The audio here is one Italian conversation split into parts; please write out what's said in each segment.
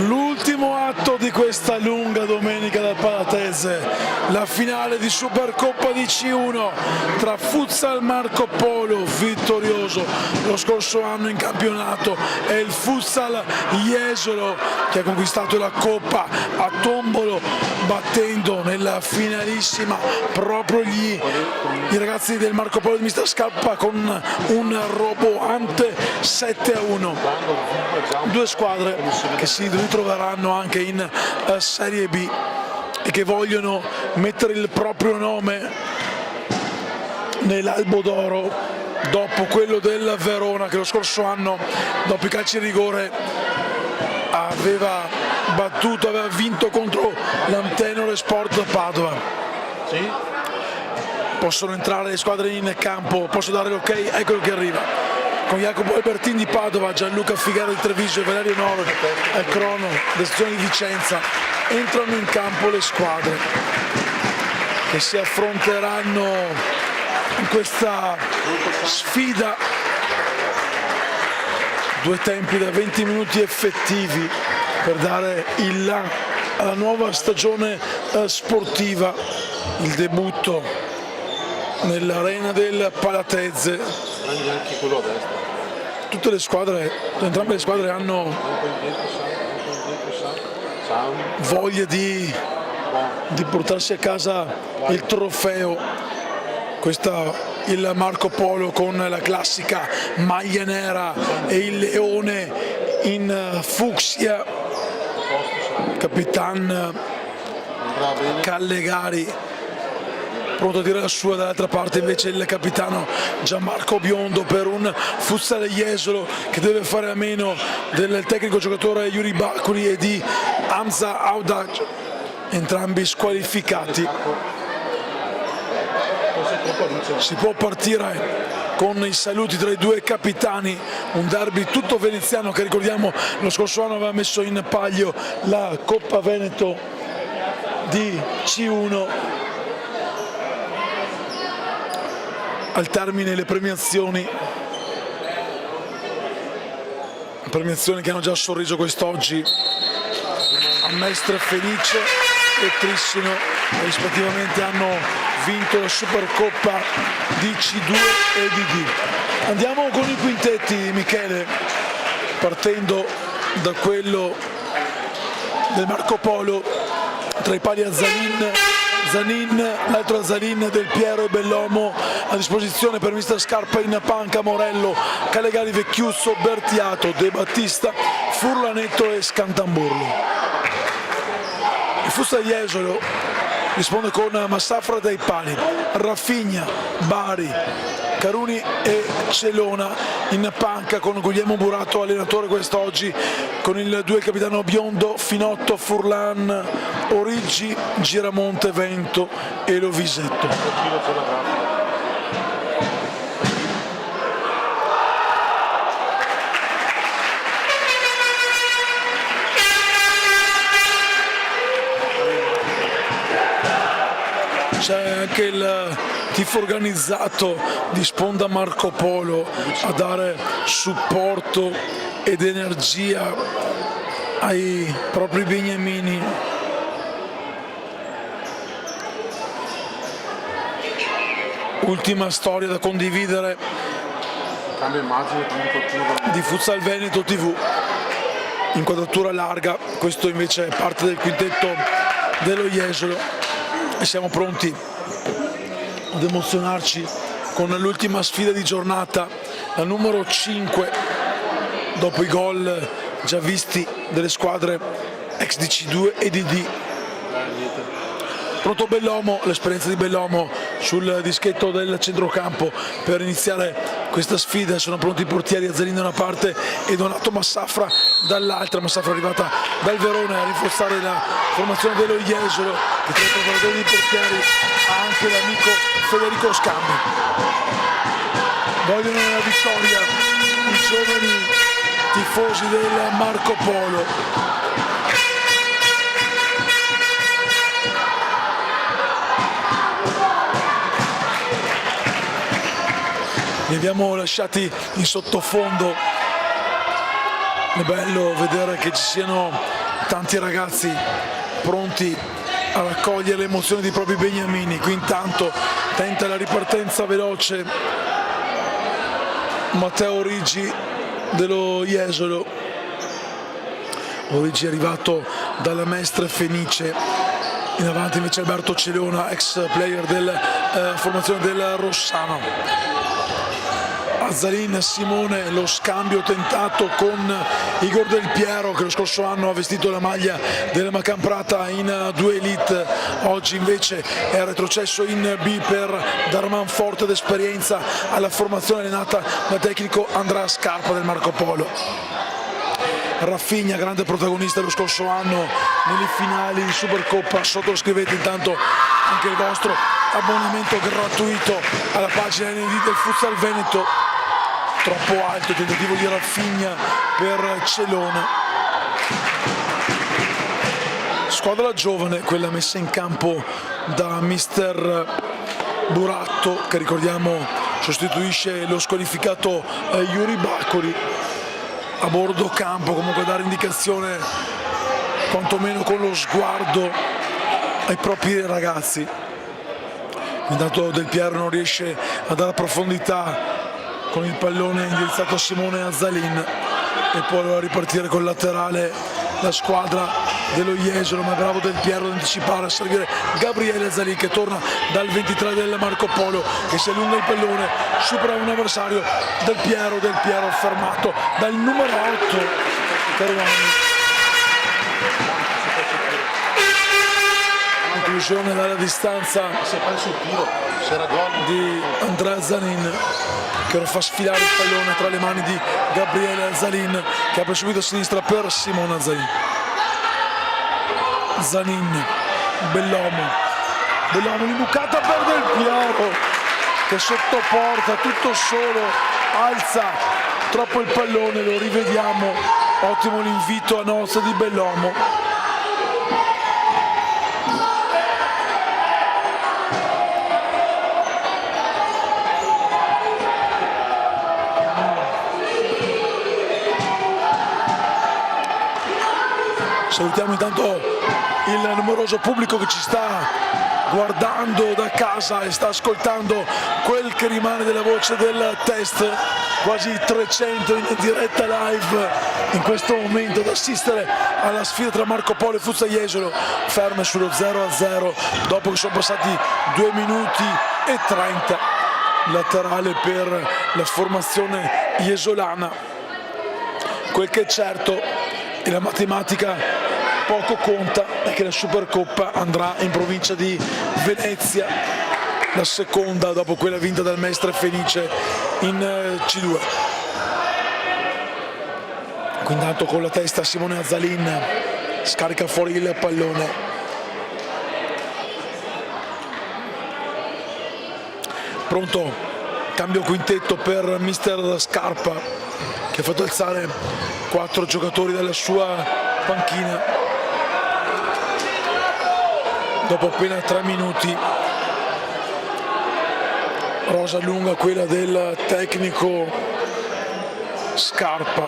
L'ultimo atto di questa lunga domenica del Palatese, la finale di Supercoppa di C1 tra Futsal Marco Polo, vittorioso lo scorso anno in campionato, e il Futsal Jesolo, che ha conquistato la Coppa a Tombolo, battendo nella finalissima proprio i ragazzi del Marco Polo di Mister Scarpa con un roboante 7-1. Due squadre che si ritroveranno anche in Serie B e che vogliono mettere il proprio nome nell'albo d'oro dopo quello del Verona, che lo scorso anno dopo i calci di rigore aveva vinto contro l'Antenore Sport Padova. Possono entrare le squadre in campo, posso dare l'ok? Eccolo che arriva con Jacopo Albertin di Padova, Gianluca Figaro di Treviso e Valerio Noro al crono della sezione di Vicenza. Entrano in campo le squadre che si affronteranno in questa sfida. Due tempi da 20 minuti effettivi per dare il là alla nuova stagione sportiva, il debutto nell'arena del Palatese. Tutte le squadre, entrambe le squadre hanno voglia di portarsi a casa il trofeo. Questa il Marco Polo con la classica maglia nera e il leone in fucsia, Capitan Callegari pronto a dire la sua. Dall'altra parte invece il capitano Gianmarco Biondo per un Futsal Jesolo che deve fare a meno del tecnico giocatore Yuri Bakuli e di Hamza Audaj, entrambi squalificati. Si può partire con i saluti tra i due capitani, un derby tutto veneziano che, ricordiamo, lo scorso anno aveva messo in palio la Coppa Veneto di C1. Al termine le premiazioni che hanno già sorriso quest'oggi a Mestre Felice e Trissino, rispettivamente hanno vinto la Supercoppa di C2 e di D. Andiamo con i quintetti, Michele, partendo da quello del Marco Polo. Tra i pali Zanin, l'altro Zanin del Piero e Bellomo a disposizione per Mister Scarpa in panca, Morello, Calegari, Vecchiuzzo, Bertiato, De Battista, Furlanetto e Scantamburlo. Il Futsal Jesolo risponde con Massafra dai pali, Raffigna, Bari, Caruni e Celona in panca con Guglielmo Burato allenatore quest'oggi, con il duo capitano Biondo, Finotto, Furlan, Origi, Giramonte, Vento e Lovisetto. C'è anche il tifo organizzato di Sponda Marco Polo a dare supporto ed energia ai propri beniamini. Ultima storia da condividere di Futsal Veneto TV, inquadratura larga, questo invece è parte del quintetto dello Jesolo. E siamo pronti ad emozionarci con l'ultima sfida di giornata, la numero 5, dopo i gol già visti delle squadre ex DC2 e DD. Pronto Bellomo, l'esperienza di Bellomo sul dischetto del centrocampo per iniziare questa sfida. Sono pronti i portieri, Azzalin da una parte e Donato Massafra dall'altra. Massafra arrivata dal Verona a rinforzare la formazione dello Jesolo, che tra i preparatori di portieri ha anche l'amico Federico Scambi. Vogliono la vittoria i giovani tifosi del Marco Polo. Li abbiamo lasciati in sottofondo, è bello vedere che ci siano tanti ragazzi pronti a raccogliere le emozioni dei propri beniamini. Qui intanto tenta la ripartenza veloce Matteo Origi dello Jesolo. Origi è arrivato dalla Mestre Fenice, in avanti invece Alberto Celona, ex player della formazione del Rossano. Azzalin, Simone, lo scambio tentato con Igor Del Piero, che lo scorso anno ha vestito la maglia della Macamprata in 2 Elite, oggi invece è retrocesso in B per dar manforte ed esperienza alla formazione allenata dal tecnico Andrea Scarpa del Marco Polo. Rafinha, grande protagonista lo scorso anno nelle finali di Supercoppa. Sottoscrivete intanto anche il vostro abbonamento gratuito alla pagina ND del Futsal Veneto. Troppo alto il tentativo di Rafinha per Celona. Squadra giovane, quella messa in campo da mister Buratto, che ricordiamo sostituisce lo squalificato Yuri Bacoli. A bordo campo comunque dare indicazione quantomeno con lo sguardo ai propri ragazzi. Intanto Del Piero non riesce a dare profondità con il pallone indirizzato a Simone Azzalin, e può ripartire col laterale la squadra dello Jesolo, ma è bravo Del Piero ad anticipare, a servire Gabriele Azzalin, che torna dal 23 del Marco Polo, che si allunga il pallone, supera un avversario. Del Piero fermato dal numero 8 Caruani. Conclusione dalla distanza di Andrea Azzalin, che lo fa sfilare il pallone tra le mani di Gabriele Azzalin, che apre subito a sinistra per Simone Azzalin. Zanin, Bellomo l'imbucata per Del Piero, che sotto porta tutto solo alza troppo il pallone. Lo rivediamo, ottimo l'invito a nozze di Bellomo. Salutiamo intanto il numeroso pubblico che ci sta guardando da casa e sta ascoltando quel che rimane della voce del test, quasi 300 in diretta live in questo momento ad assistere alla sfida tra Marco Polo e Futsal Jesolo, ferme sullo 0-0 dopo che sono passati 2 minuti e 30, laterale per la formazione jesolana. Quel che è certo, e la matematica poco conta, è che la Supercoppa andrà in provincia di Venezia la seconda dopo quella vinta dal Mestre Fenice in C2. Qui intanto con la testa Simone Azzalin scarica fuori il pallone. Pronto, cambio quintetto per mister Scarpa, che ha fatto alzare 4 giocatori dalla sua panchina dopo appena 3 minuti. Rosa lunga quella del tecnico Scarpa,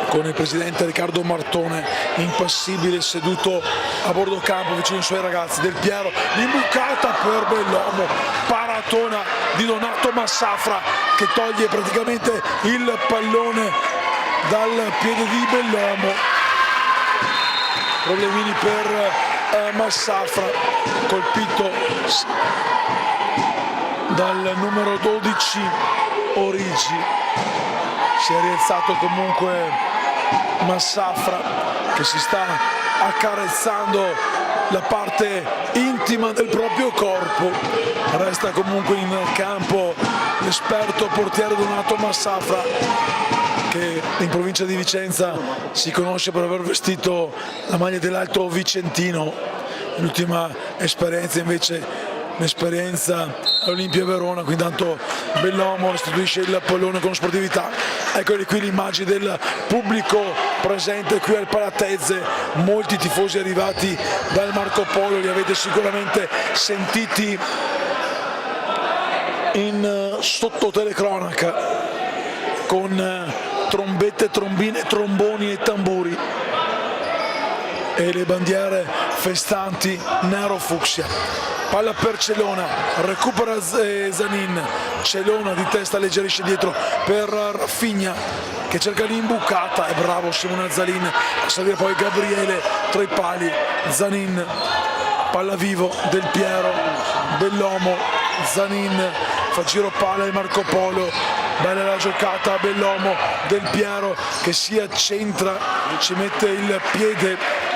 con il presidente Riccardo Martone impassibile seduto a bordo campo vicino ai suoi ragazzi. Del Piero, l'imbucata per Bellomo, paratona di Donato Massafra che toglie praticamente il pallone dal piede di Bellomo. Problemini per Massafra, colpito dal numero 12 Origi. Si è rialzato comunque Massafra, che si sta accarezzando la parte intima del proprio corpo. Resta comunque in campo l'esperto portiere Donato Massafra, che in provincia di Vicenza si conosce per aver vestito la maglia dell'Alto Vicentino. L'ultima esperienza invece l'esperienza all'Olimpia Verona. Qui intanto Bellomo restituisce il pallone con sportività. Eccoli qui le immagini del pubblico presente qui al Palatezze, molti tifosi arrivati dal Marco Polo, li avete sicuramente sentiti in sottotelecronaca con trombette, trombine, tromboni e tamburi e le bandiere festanti nero-fucsia. Palla per Celona, recupera Zanin, Celona di testa alleggerisce dietro per Raffigna che cerca l'imbucata, è bravo Simone Azzalin a salire poi Gabriele tra i pali. Zanin, palla vivo Del Piero, Bellomo, Zanin fa giro palla e Marco Polo, bella la giocata, Bellomo, Del Piero che si accentra, ci mette il piede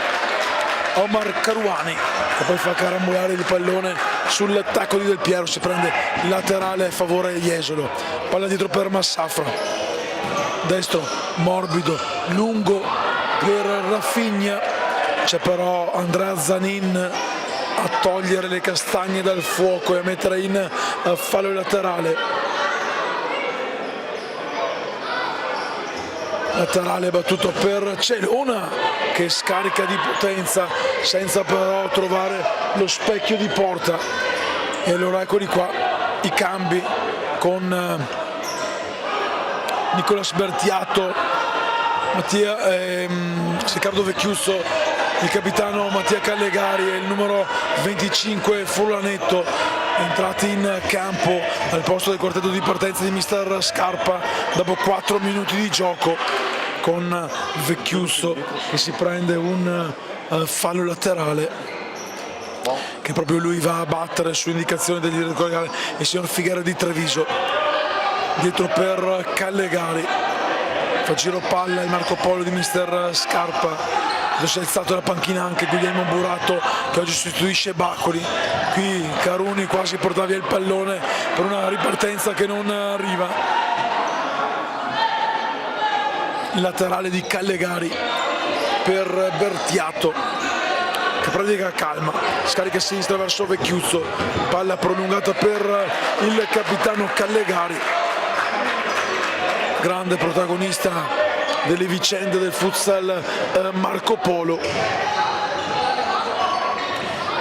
Omar Caruani che poi fa carambolare il pallone sull'attacco di Del Piero, si prende laterale a favore di Jesolo. Palla dietro per Massafra, destro morbido, lungo per Raffigna, c'è però Andrea Zanin a togliere le castagne dal fuoco e a mettere in fallo laterale. Laterale battuto per Celona che scarica di potenza senza però trovare lo specchio di porta. E allora eccoli qua i cambi con Nicolas Bertiato, Riccardo Vecchiusso, il capitano Mattia Callegari e il numero 25 Fulanetto entrati in campo al posto del quartetto di partenza di mister Scarpa dopo 4 minuti di gioco, con Vecchiusso che si prende un fallo laterale che proprio lui va a battere su indicazione del direttore il signor Figuera di Treviso. Dietro per Callegari, fa giro palla il Marco Polo di mister Scarpa. Si è alzato la panchina anche Guglielmo Burato che oggi sostituisce Baccoli. Qui Caruni quasi portava via il pallone per una ripartenza che non arriva. Il laterale di Callegari per Bertiato che pratica calma, scarica a sinistra verso Vecchiuzzo, palla prolungata per il capitano Callegari, grande protagonista delle vicende del futsal Marco Polo.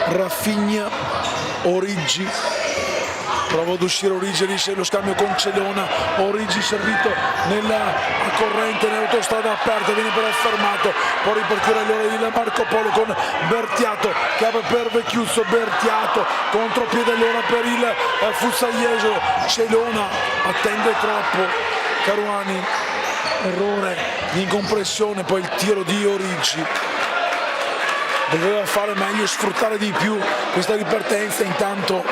Raffigna, Origi, prova ad uscire Origi, riesce lo scambio con Celona, Origi servito nella corrente nell'autostrada aperta, viene però fermato, può ripartire allora il Marco Polo con Bertiato che apre per Vecchiuzzo, Bertiato contropiede allora per il futsal Jesolo, Celona attende troppo, Caruani, errore di incompressione, poi il tiro di Origi, doveva fare meglio, sfruttare di più questa ripartenza. Intanto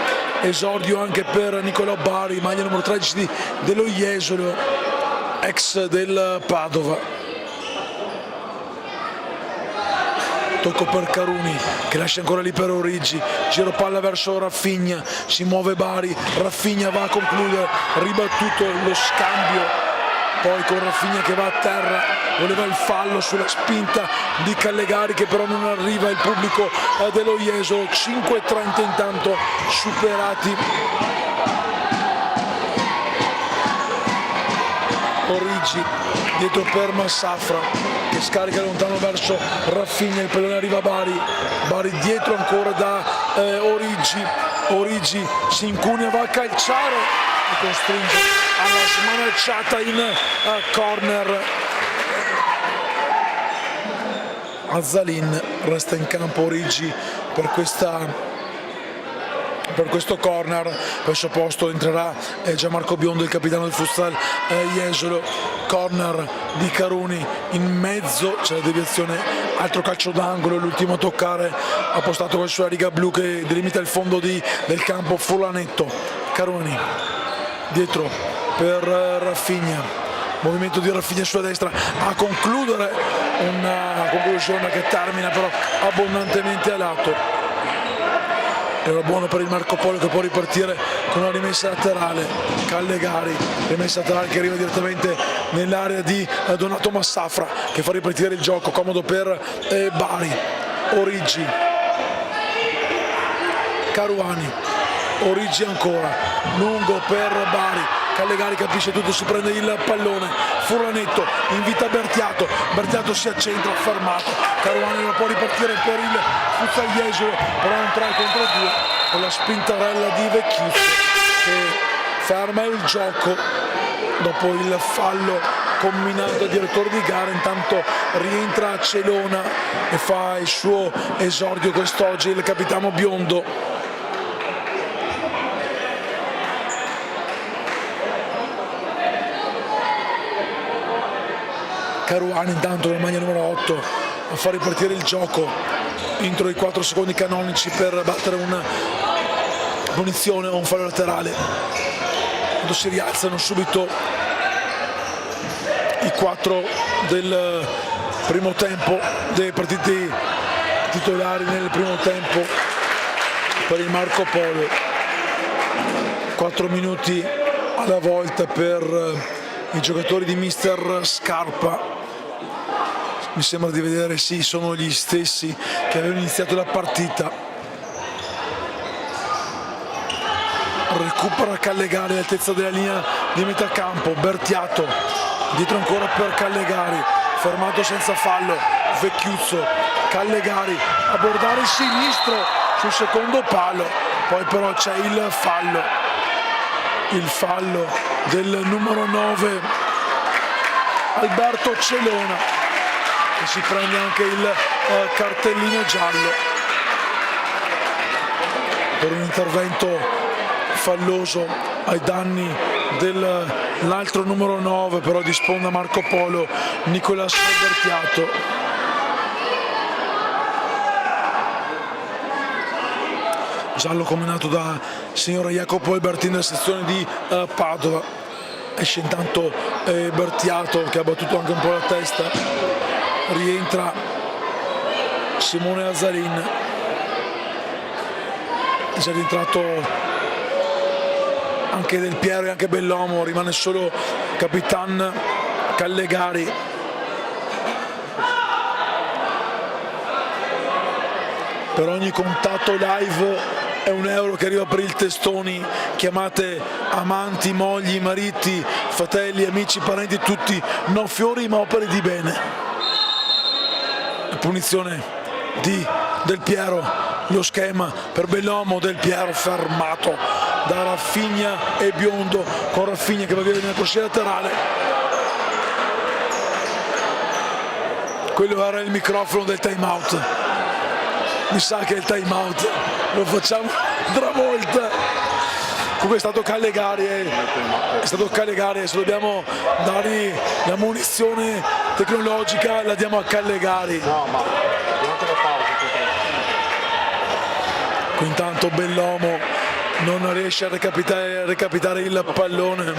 esordio anche per Nicolò Bari, maglia numero 13 dello Jesolo, ex del Padova. tocco per Caruni che lascia ancora lì per Origi, giro palla verso Rafinha, si muove Bari, Rafinha va a concludere, ribattuto lo scambio, poi con Rafinha che va a terra, voleva il fallo sulla spinta di Callegari che però non arriva, il pubblico dello Jesolo. 5:30 intanto superati. Origi dietro per Massafra che scarica lontano verso Rafinha, il pallone arriva a Bari dietro ancora da Origi si incugna, va a calciare e costringe alla smanacciata in corner. Azzalin resta in campo Origi per questo corner. Verso posto entrerà Gianmarco Biondo, il capitano del futsal Jesolo. Corner di Caruni, in mezzo c'è la deviazione, altro calcio d'angolo, l'ultimo a toccare appostato verso la riga blu che delimita il fondo del campo. Fulanetto, Caruni dietro per Rafinha, movimento di Rafinha sulla destra a concludere, una conclusione che termina però abbondantemente a lato. Era buono per il Marco Polo che può ripartire con una rimessa laterale. Callegari, rimessa laterale che arriva direttamente nell'area di Donato Massafra che fa ripartire il gioco, comodo per Bari. Origi, Caruani, Origi ancora, lungo per Bari. Callegari capisce tutto, si prende il pallone, Furanetto invita Bertiato si accentra, fermato. Caruani non può ripartire per il futsal Jesolo, però un 3 contro 2 con la spintarella di Vecchiuzzo che ferma il gioco dopo il fallo combinato dal direttore di gara. Intanto rientra Celona e fa il suo esordio quest'oggi il capitano Biondo. Caruani intanto con la maglia numero 8 a far ripartire il gioco entro i 4 secondi canonici per battere una punizione o un fallo laterale. Quando si rialzano subito i 4 del primo tempo, dei partiti titolari nel primo tempo per il Marco Polo. 4 minuti alla volta per i giocatori di mister Scarpa. Mi sembra di vedere, sì, sono gli stessi che avevano iniziato la partita. Recupera Callegari all'altezza della linea di metà campo. Bertiato dietro ancora per Callegari, fermato senza fallo. Vecchiuzzo, Callegari a bordare il sinistro sul secondo palo, poi però c'è il fallo del numero 9 Alberto Celona che si prende anche il cartellino giallo per un intervento falloso ai danni dell'altro numero 9 però di sponda Marco Polo, Nicolas Bertiato. Giallo combinato da signora Jacopo Albertini della sezione di Padova. Esce intanto Bertiato che ha battuto anche un po' la testa. Rientra Simone Azzalin. È già rientrato anche Del Piero e anche Bellomo. Rimane solo Capitan Callegari. Per ogni contatto live è €1 che arriva per il Testoni. Chiamate amanti, mogli, mariti, fratelli, amici, parenti, tutti, no fiori ma opere di bene. Punizione di Del Piero, lo schema per Bellomo. Del Piero fermato da Rafinha e Biondo, con Rafinha che va via nella corsia laterale. Quello era il microfono del time out. Mi sa che il time out lo facciamo tra volta. Comunque è stato Callegari e se dobbiamo dargli la munizione tecnologica la diamo a Callegari. No, ma durante la pausa. Qui intanto Bellomo non riesce a recapitare il pallone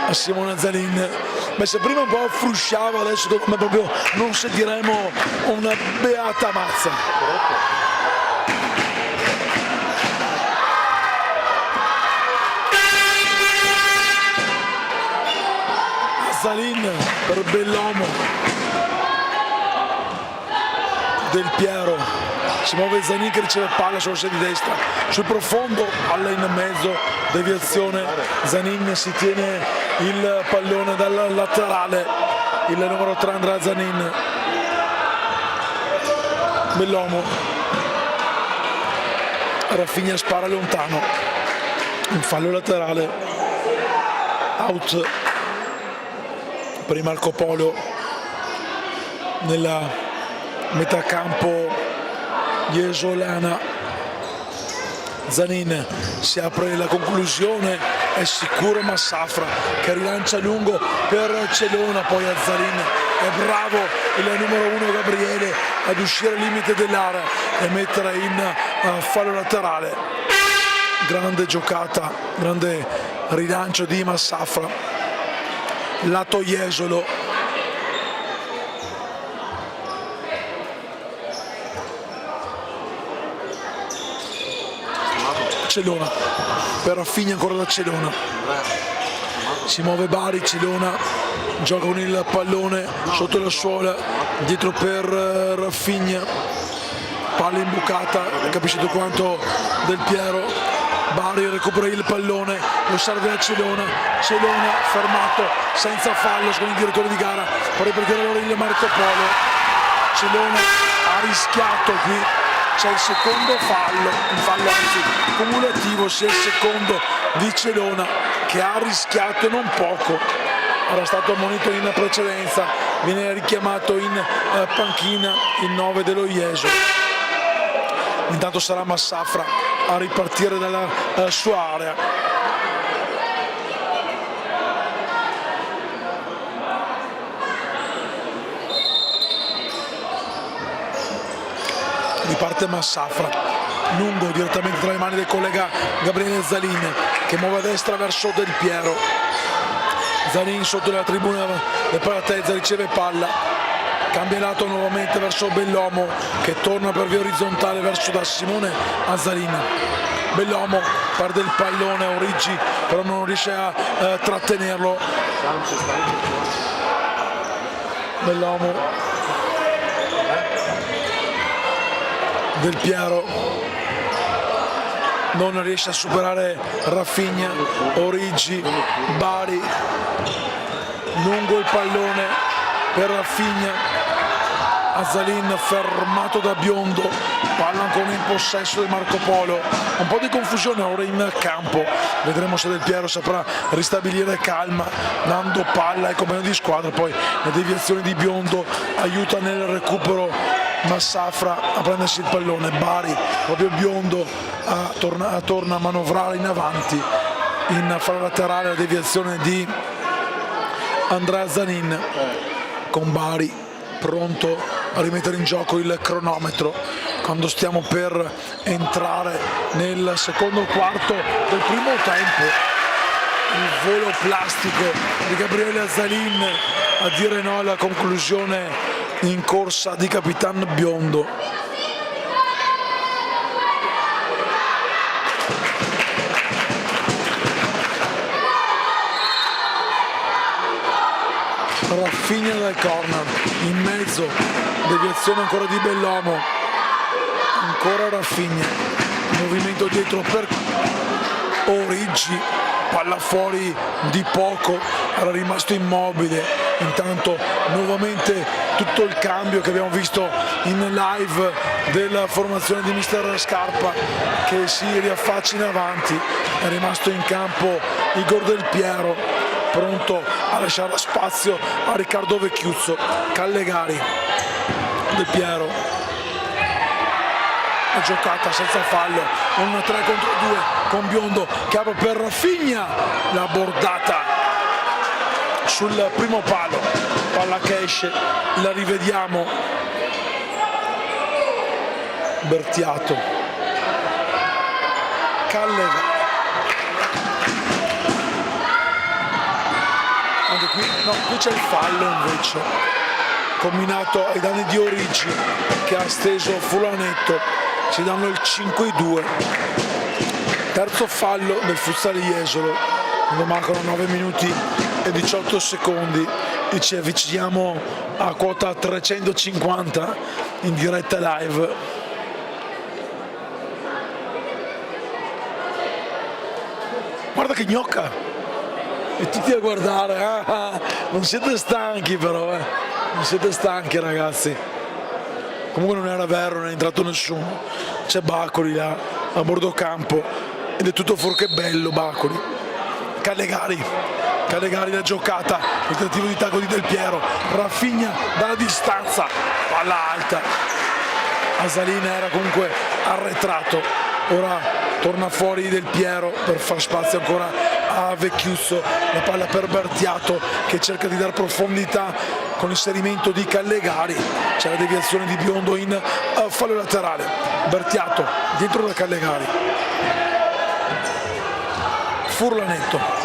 a Simone Azzalin. Beh, se prima un po' frusciava, adesso secondo me proprio non sentiremo una beata mazza. Zalin per Bellomo, Del Piero, si muove Zalin che riceve palla sulla sedia di destra, sul profondo, palla in mezzo, deviazione, Zanin si tiene il pallone dal laterale, il numero 3 andrà Zanin, Bellomo, Rafinha spara lontano, un fallo laterale, out per il Marco Polo nella metà campo jesolana. Zanin si apre la conclusione, è sicuro Massafra che rilancia lungo per Celona, poi a Zanin, è bravo il numero 1 Gabriele ad uscire al limite dell'area e mettere in fallo laterale. Grande giocata, grande rilancio di Massafra, lato Jesolo, Celona per Rafinha, ancora da Celona, si muove Bari, Celona gioca con il pallone sotto la suola, dietro per Rafinha, palla imbucata, capisce tutto quanto Del Piero, Bari recupera il pallone, lo serve a Celona, Celona fermato senza fallo con il direttore di gara, per ripartire allora il Marco Polo. Celona ha rischiato qui, c'è il secondo fallo, un fallo anzi cumulativo, sia il secondo di Celona che ha rischiato non poco, era stato ammonito in precedenza, viene richiamato in panchina il 9 dello Jesolo. Intanto sarà Massafra a ripartire dalla sua area. Riparte Massafra, lungo direttamente tra le mani del collega Gabriele Zalin che muove a destra verso Del Piero. Zalin sotto la tribuna del Palatezza riceve palla, cambia lato nuovamente verso Bellomo che torna per via orizzontale verso da Simone a Zalin. Bellomo perde il pallone, Origi però non riesce a trattenerlo. Bellomo, Del Piero non riesce a superare Rafinha, Origi, Bari, lungo il pallone per Rafinha, Zalin fermato da Biondo, palla ancora in possesso di Marco Polo, un po' di confusione ora in campo, vedremo se Del Piero saprà ristabilire calma dando palla ai compagni di squadra, poi le deviazioni di Biondo aiuta nel recupero Massafra a prendersi il pallone, Bari, proprio Biondo torna a manovrare in avanti, in fallo laterale la deviazione di Andrea Zanin con Bari pronto a rimettere in gioco il cronometro quando stiamo per entrare nel secondo quarto del primo tempo. Il volo plastico di Gabriele Zalin a dire no alla conclusione in corsa di Capitan Biondo. Rafinha dal corner, in mezzo, deviazione ancora di Bellomo, ancora Rafinha, movimento dietro per Origi, palla fuori di poco, era rimasto immobile, intanto nuovamente tutto il cambio che abbiamo visto in live della formazione di mister Scarpa che si riaffaccia in avanti, è rimasto in campo Igor Del Piero, pronto a lasciare spazio a Riccardo Vecchiuzzo. Callegari, Del Piero, la giocata senza fallo, un 3 contro 2 con Biondo che apre per Rafinha, la bordata sul primo palo, palla che esce, la rivediamo, Bertiato, Callegari, anche qui, no, qui c'è il fallo invece, combinato ai danni di Origi che ha steso Fulanetto, ci danno il 5-2, terzo fallo del Futsal Jesolo, quando mancano 9 minuti e 18 secondi e ci avviciniamo a quota 350 in diretta live. Guarda che gnocca! E tutti a guardare, non siete stanchi però, non siete stanchi ragazzi. Comunque non era vero, non è entrato nessuno, c'è Bacoli là a bordo campo ed è tutto fuorché bello Bacoli. Callegari la giocata, il tentativo di tacco di Del Piero, Rafinha dalla distanza, palla alta, Asalina era comunque arretrato, ora torna fuori Del Piero per far spazio ancora a Vecchiusso, la palla per Bertiato che cerca di dar profondità con l'inserimento di Callegari, c'è la deviazione di Biondo in fallo laterale, Bertiato dentro da Callegari, Furlanetto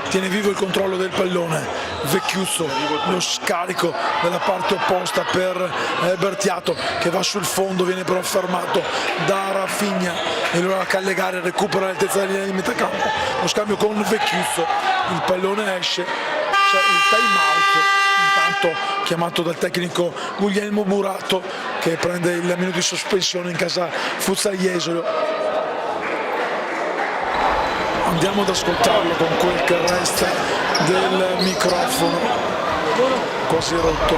tiene vivo il controllo del pallone, Vecchiusso, lo scarico dalla parte opposta per Bertiato che va sul fondo, viene però fermato da Rafinha e allora Callegari recupera l'altezza della linea di metà campo, lo scambio con Vecchiusso, il pallone esce, c'è il time out intanto chiamato dal tecnico Guglielmo Burato che prende il minuto di sospensione in casa Futsal Jesolo. Andiamo ad ascoltarlo con quel che resta del microfono, quasi rotto.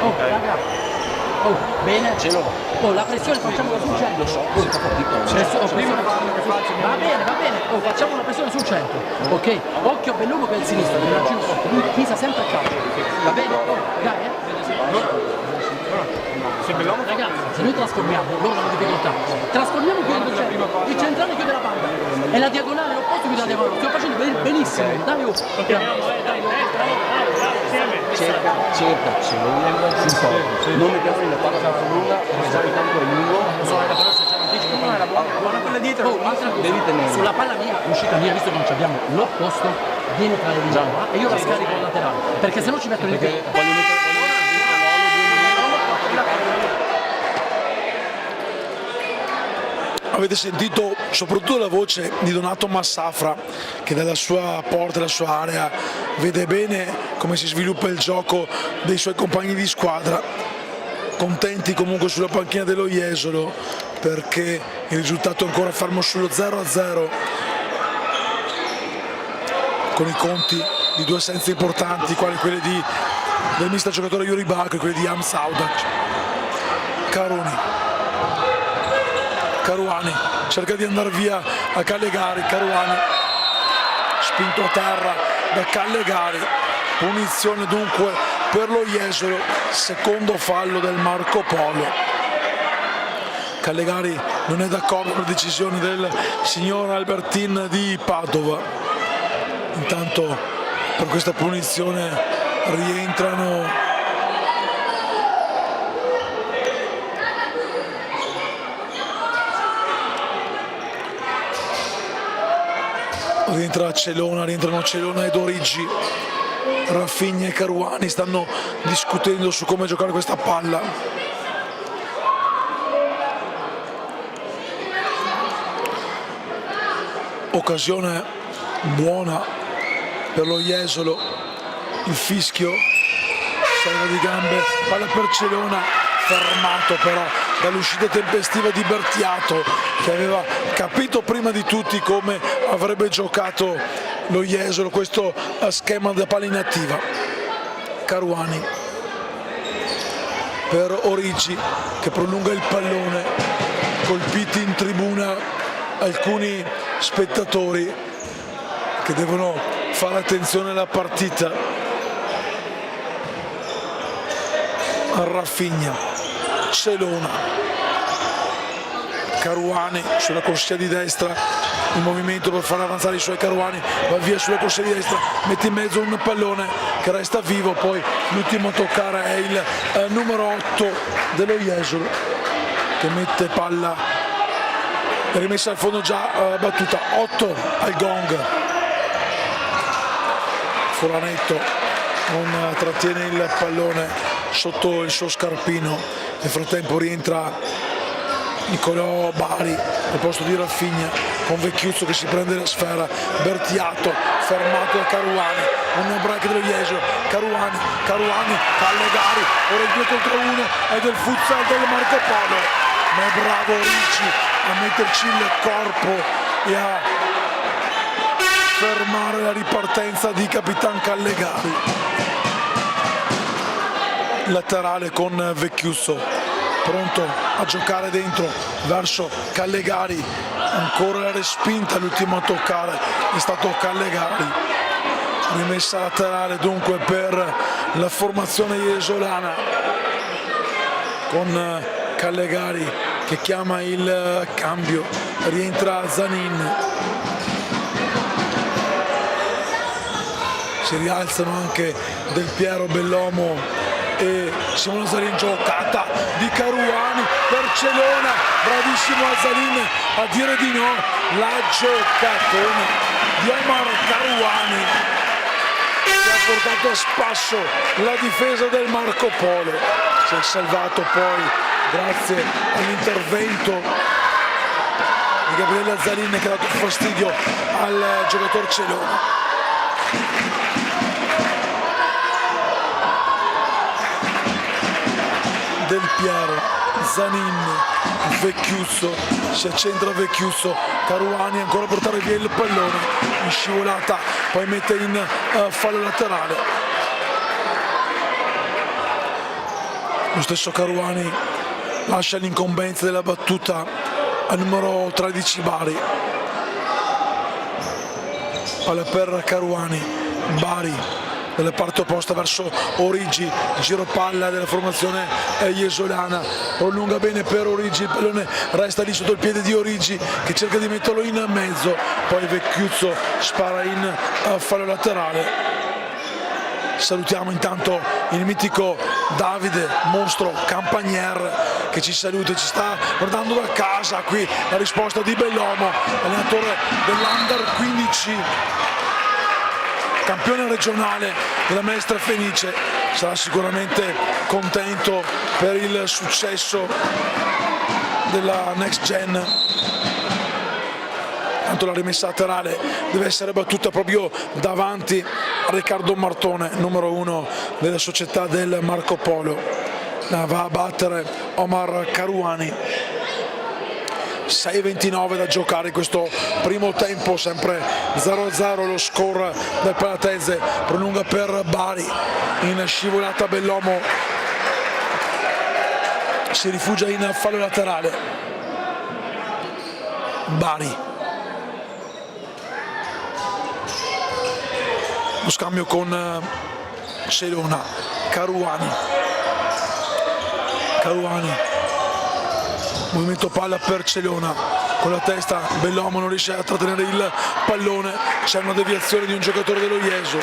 Oh, raga. Oh, bene. Ce l'ho. Oh, la pressione facciamola sul centro. Lo so, va bene. Oh, facciamo una pressione sul centro. Ok, occhio Belluno per il sinistro, lui pisa sempre a calcio. Va bene? Oh, dai, Ragazzi, se noi trasformiamo, loro hanno difficoltà, trasformiamo qui il centro, il centrale chiude la banda e la diagonale l'opposto chiude la diagonale, stiamo facendo benissimo, dai, cerca, non mettiamo la palla troppo lunga, esami tanto è lungo, però se c'è l'anticipo, buona quella dietro, devi tenere. Sulla palla mia, l'uscita mia, visto che non abbiamo l'opposto, viene tra le linee e io la scarico al laterale, perché se no ci mettono il piede. Avete sentito soprattutto la voce di Donato Massafra che dalla sua porta, dalla sua area vede bene come si sviluppa il gioco dei suoi compagni di squadra, contenti comunque sulla panchina dello Jesolo perché il risultato è ancora fermo sullo 0-0 con i conti di due assenze importanti quali quelle del mister giocatore Yuri Bacco e quelli di Am Saudac. Caruani cerca di andare via a Callegari, Caruani spinto a terra da Callegari, punizione dunque per lo Jesolo, secondo fallo del Marco Polo. Callegari non è d'accordo con la decisione del signor Albertin di Padova, intanto per questa punizione rientrano rientrano Celona ed Origi, Rafinha e Caruani stanno discutendo su come giocare questa palla. Occasione buona per lo Jesolo, il fischio, salva di gambe, palla per Celona, fermato però dall'uscita tempestiva di Bertiato che aveva capito prima di tutti come avrebbe giocato lo Jesolo questo schema da palla inattiva. Caruani per Origi che prolunga il pallone, colpiti in tribuna alcuni spettatori che devono fare attenzione alla partita. Rafinha, Celona, Caruani sulla corsia di destra, il movimento per far avanzare i suoi Caruani, va via sulla corsia di destra, mette in mezzo un pallone che resta vivo, poi l'ultimo a toccare è il numero 8 dello Jesolo che mette palla rimessa al fondo già battuta, 8 al gong. Furanetto non trattiene il pallone sotto il suo scarpino, nel frattempo rientra Nicolò Bari al posto di Raffigna con Vecchiuzzo che si prende la sfera, Bertiatto fermato da Caruani, un break dello Jesolo, Caruani, Callegari, ora il 2 contro 1 è del futsal del Marco Polo, ma è bravo Ricci a metterci il corpo e a fermare la ripartenza di Capitan Callegari. Laterale con Vecchiuzzo pronto a giocare dentro verso Callegari, ancora la respinta, l'ultimo a toccare è stato Callegari, rimessa laterale dunque per la formazione jesolana con Callegari che chiama il cambio, rientra Zanin, si rialzano anche Del Piero, Bellomo e Simone Zalin, giocata di Caruani per Celona, bravissimo Zalin a dire di no, la giocatona di Omar Caruani che ha portato a spasso la difesa del Marco Polo, si è salvato poi grazie all'intervento di Gabriele Zalin che ha dato fastidio al giocatore Celona. Del Piero, Zanin, Vecchiuzzo, si accentra Vecchiuzzo, Caruani ancora a portare via il pallone, in scivolata, poi mette in fallo laterale. Lo stesso Caruani lascia l'incombenza della battuta al numero 13 Bari. Palla per Caruani, Bari dalla parte opposta verso Origi, giro palla della formazione jesolana, prolunga bene per Origi, il pallone resta lì sotto il piede di Origi che cerca di metterlo in mezzo, poi Vecchiuzzo spara in fallo laterale. Salutiamo intanto il mitico Davide Mostro Campagner che ci saluta e ci sta guardando da casa. Qui la risposta di Bellomo, allenatore dell'Under 15, campione regionale della Mestre Fenice, sarà sicuramente contento per il successo della Next Gen. Tanto la rimessa laterale deve essere battuta proprio davanti a Riccardo Martone, numero 1 della società del Marco Polo. La va a battere Omar Caruani. 6:29 da giocare in questo primo tempo, sempre 0-0 lo score del Palatese, prolunga per Bari, in scivolata Bellomo si rifugia in fallo laterale. Bari, lo scambio con Celona, Caruani, movimento palla per Celona, con la testa Bellomo non riesce a trattenere il pallone, c'è una deviazione di un giocatore dello Ieso,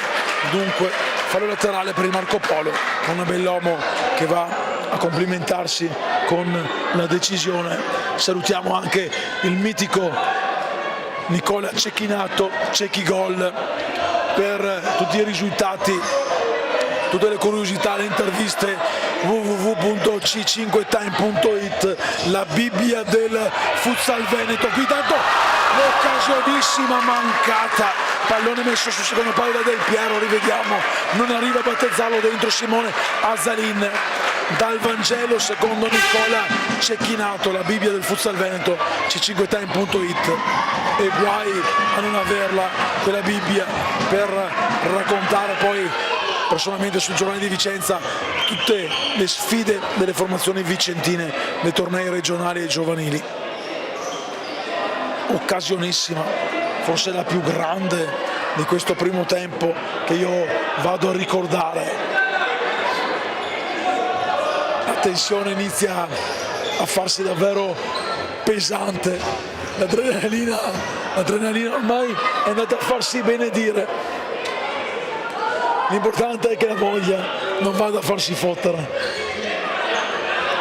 dunque fallo laterale per il Marco Polo, con Bellomo che va a complimentarsi con la decisione. Salutiamo anche il mitico Nicola Cecchinato, Cecchi Gol, per tutti i risultati, tutte le curiosità, le interviste, www.c5time.it, la Bibbia del futsal veneto. Qui tanto l'occasionissima mancata, pallone messo sul secondo palo da Del Piero, rivediamo, non arriva a battezzarlo dentro Simone Azzalin. Dal Vangelo secondo Nicola Cecchinato, la Bibbia del futsal veneto, c5time.it, e guai a non averla quella Bibbia per raccontare poi personalmente sul giornale di Vicenza tutte le sfide delle formazioni vicentine nei tornei regionali e giovanili. Occasionissima, forse la più grande di questo primo tempo che io vado a ricordare. La tensione inizia a farsi davvero pesante, l'adrenalina ormai è andata a farsi benedire. L'importante è che la voglia non vada a farsi fottere.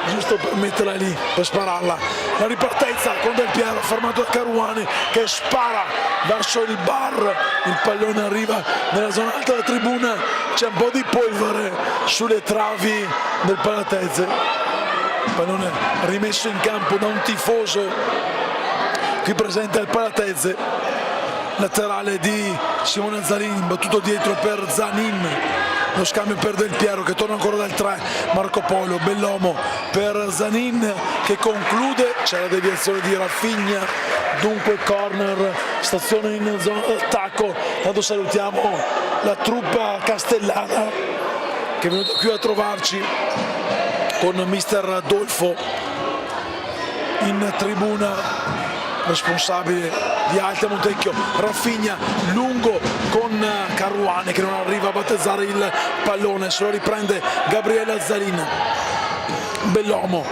giusto per metterla lì, per spararla. La ripartenza con Del Piero, fermato da Caruani che spara verso il bar, il pallone arriva nella zona alta della tribuna, c'è un po' di polvere sulle travi del Palatese, il pallone rimesso in campo da un tifoso qui presente al Palatese, laterale di Simone Zalin, battuto dietro per Zanin, lo scambio per Del Piero che torna ancora dal 3, Marco Polo, Bellomo per Zanin che conclude, c'è la deviazione di Rafinha, dunque corner, stazione in zona d'attacco. Tanto salutiamo la truppa castellana che è venuta qui a trovarci con mister Dolfo in tribuna, responsabile di Alta Montecchio. Rafinha lungo con Caruani che non arriva a battezzare il pallone, se lo riprende Gabriele Zalin. Bellomo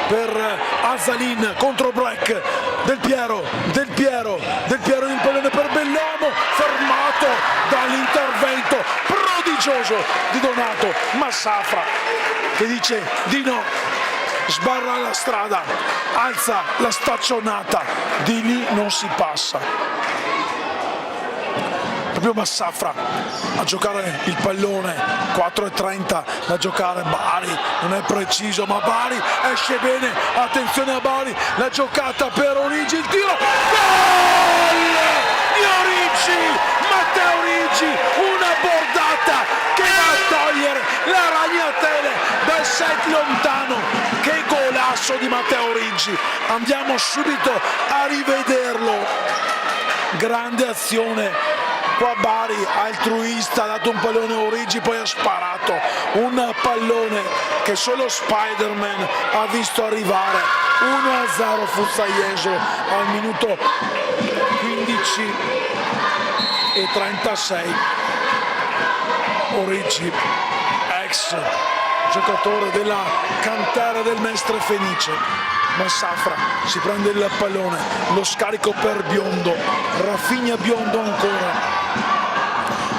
per Azalin contro Breck, Del Piero il pallone per Bellomo, fermato dall'intervento prodigioso di Donato Massafra che dice di no, sbarra la strada, alza la staccionata, di lì non si passa. Proprio Massafra a giocare il pallone, 4:30 da giocare. Bari non è preciso, ma Bari esce bene, attenzione a Bari, la giocata per Origi, il tiro, gol di Origi, Matteo Origi, una bordata che va a togliere la ragnatele dal set lontano. Che golasso di Matteo Origi, andiamo subito a rivederlo, grande azione. Qua Bari altruista ha dato un pallone a Origi, poi ha sparato un pallone che solo Spider-Man ha visto arrivare. 1-0 Fuzzaiesolo al minuto 15 e 36. Origi, ex giocatore della cantera del Mestre Fenice. Massafra si prende il pallone, lo scarico per Biondo, Rafinha, Biondo ancora,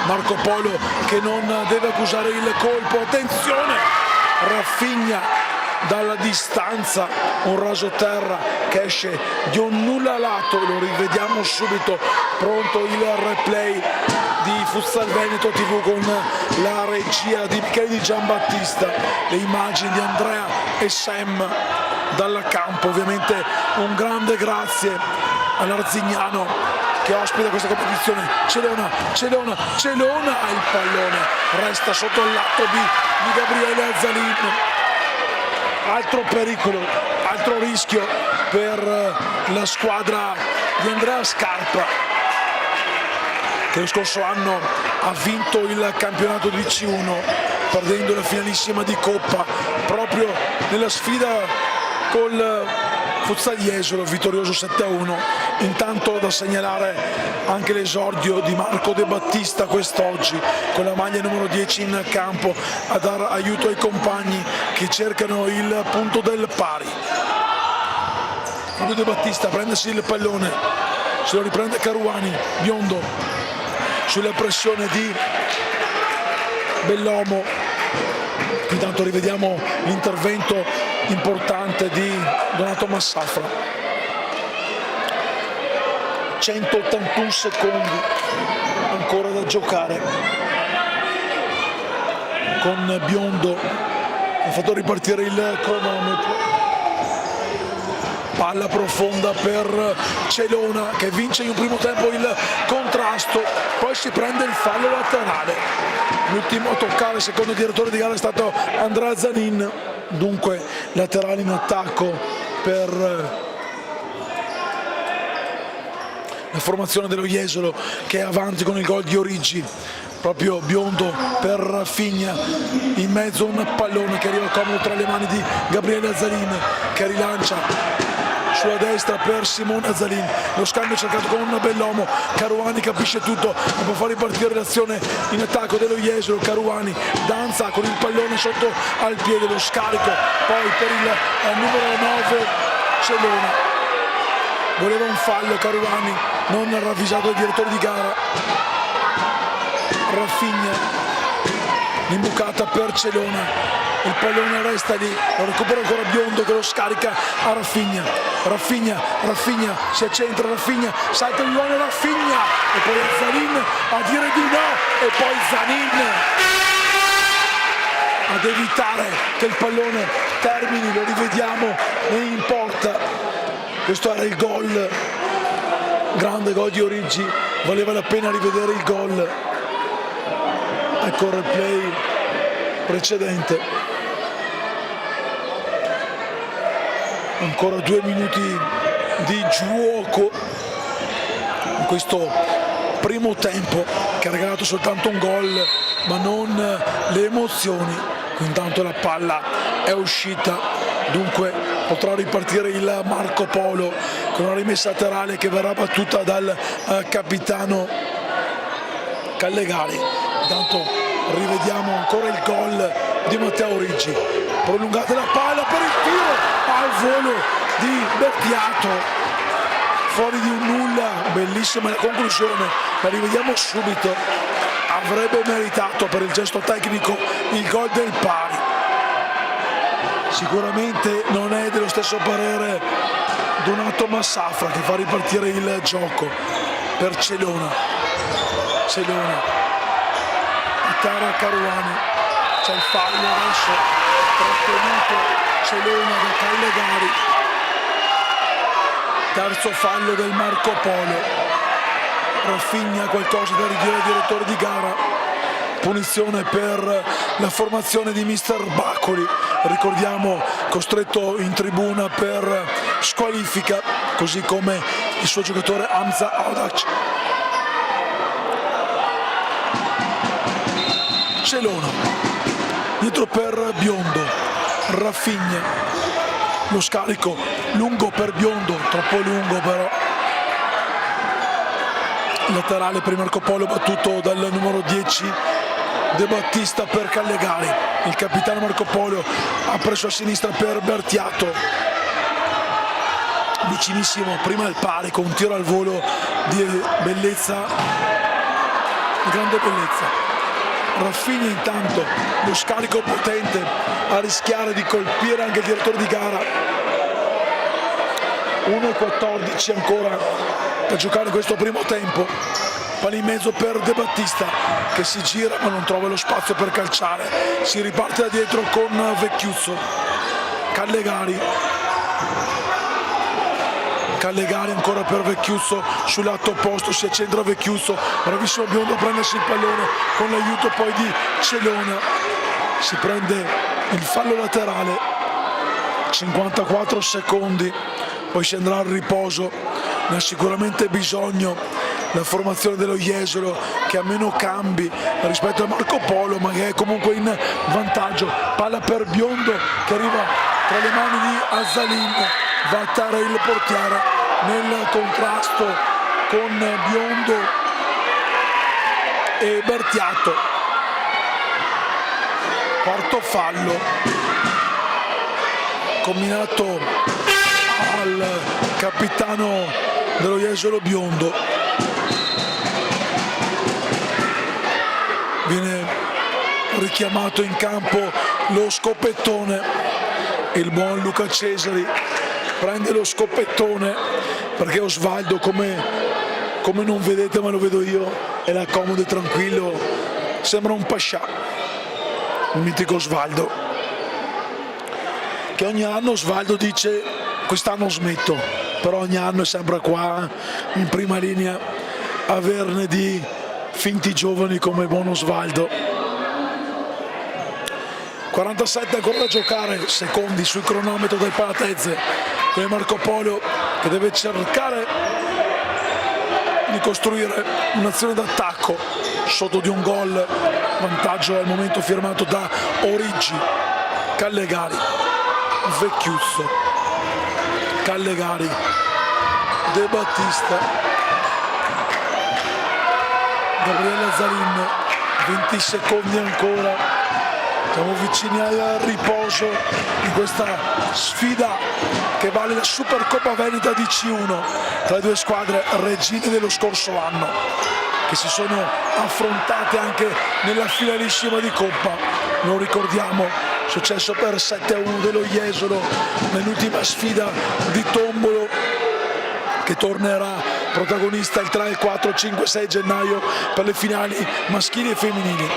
Marco Polo che non deve accusare il colpo, attenzione, Rafinha dalla distanza, un rasoterra che esce di un nulla lato, lo rivediamo subito, pronto il replay di Futsal Veneto TV con la regia di Michele Di Giambattista, le immagini di Andrea e Sam dal campo. Ovviamente un grande grazie all'Arzignano che ospita questa competizione. Celona, il pallone resta sotto il lato di Gabriele Azalin. Altro pericolo, altro rischio per la squadra di Andrea Scarpa, che lo scorso anno ha vinto il campionato di C1 perdendo la finalissima di Coppa proprio nella sfida col Futsal Jesolo, vittorioso 7-1. Intanto da segnalare anche l'esordio di Marco De Battista quest'oggi con la maglia numero 10 in campo a dar aiuto ai compagni che cercano il punto del pari. Marco De Battista prendersi il pallone, se lo riprende Caruani, Biondo sulla pressione di Bellomo. Intanto rivediamo l'intervento importante di Donato Massafra. 181 secondi ancora da giocare, con Biondo ha fatto ripartire il cronometro. Palla profonda per Celona che vince in un primo tempo il contrasto, poi si prende il fallo laterale. L'ultimo a toccare, secondo il direttore di gara, è stato Andrea Zanin. Dunque laterale in attacco per la formazione dello Jesolo che è avanti con il gol di Origi. Proprio Biondo per Rafinha, in mezzo un pallone che arriva comodo tra le mani di Gabriele Azalin che rilancia sulla destra per Simone Azalin, lo scambio cercato con Bellomo. Caruani capisce tutto e può far ripartire l'azione in attacco dello Jesolo. Caruani danza con il pallone sotto al piede, lo scarico poi per il numero 9 Celona. Voleva un fallo Caruani, non ravvisato dal direttore di gara. Rafinha l'imbucata per Celona, il pallone resta lì, lo recupera ancora Biondo che lo scarica a Rafinha, Rafinha si accentra, Rafinha salta il pallone, Rafinha e poi Zanin a dire di no e poi Zanin ad evitare che il pallone termini, lo rivediamo in porta. Questo era il gol, grande gol di Origi, valeva la pena rivedere il gol. Ecco il replay precedente. Ancora 2 minuti di gioco in questo primo tempo che ha regalato soltanto un gol ma non le emozioni. Intanto la palla è uscita, dunque potrà ripartire il Marco Polo con una rimessa laterale che verrà battuta dal capitano Callegari. Intanto rivediamo ancora il gol di Matteo Origi, prolungate la palla per il tiro al volo di Bertiato, fuori di un nulla, bellissima la conclusione, la rivediamo subito. Avrebbe meritato per il gesto tecnico il gol del pari. Sicuramente non è dello stesso parere Donato Massafra che fa ripartire il gioco per Celona. Tara Caruani, c'è il fallo adesso trattenuto Celona da Callegari, terzo fallo del Marco Polo. Rafinha qualcosa da ridire al direttore di gara, punizione per la formazione di mister Bacoli, ricordiamo costretto in tribuna per squalifica, così come il suo giocatore Hamza Audac. Celona dietro per Biondo, Rafinha, lo scarico lungo per Biondo, troppo lungo però, laterale per Marco Polo battuto dal numero 10 De Battista per Callegari, il capitano Marco Polo ha preso a sinistra per Bertiato, vicinissimo prima del pari con un tiro al volo di bellezza, di grande bellezza. Rafinha intanto lo scarico potente a rischiare di colpire anche il direttore di gara. 1:14 ancora per giocare in questo primo tempo, palla in mezzo per De Battista che si gira ma non trova lo spazio per calciare, si riparte da dietro con Vecchiuzzo. Callegari ancora per Vecchiuzzo sul lato opposto, si accentra Vecchiuzzo, bravissimo Biondo a prendersi il pallone con l'aiuto poi di Celona, si prende il fallo laterale, 54 secondi, poi si andrà al riposo, ne ha sicuramente bisogno la formazione dello Jesolo che ha meno cambi rispetto a Marco Polo ma che è comunque in vantaggio. Palla per Biondo che arriva tra le mani di Azzalin, va a terra il portiere nel contrasto con Biondo e Bertiato. Quarto fallo combinato al capitano dello Jesolo Biondo. Viene richiamato in campo lo scoppettone, il buon Luca Cesari prende lo scoppettone perché Osvaldo, come non vedete ma lo vedo io, è là comodo e tranquillo, sembra un pascià, il mitico Osvaldo, che ogni anno Osvaldo dice quest'anno smetto, però ogni anno è sempre qua in prima linea a averne di finti giovani come il buon Osvaldo. 47 ancora da giocare, secondi sul cronometro del Palatezze, con Marco Polo che deve cercare di costruire un'azione d'attacco sotto di un gol, vantaggio al momento firmato da Origi. Callegari, Vecchiuzzo, Callegari, De Battista, Gabriele Azzalin, 20 secondi ancora. Siamo vicini al riposo in questa sfida che vale la Supercoppa Veneta di C1 tra le due squadre regine dello scorso anno. che si sono affrontate anche nella finalissima di Coppa. Lo ricordiamo, successo per 7-1 dello Jesolo nell'ultima sfida di Tombolo, che tornerà protagonista il 3, il 4, 5, 6 gennaio per le finali maschili e femminili.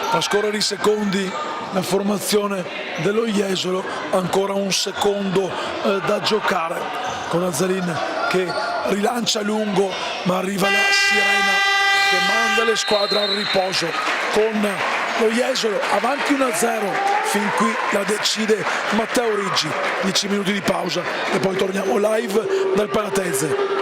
Fa scorrere i secondi la formazione dello Jesolo, ancora un secondo da giocare, con Azzalin che rilancia lungo, ma arriva la sirena che manda le squadre al riposo, con lo Jesolo avanti 1-0. Fin qui la decide Matteo Riggi. 10 minuti di pausa e poi torniamo live dal Palatese.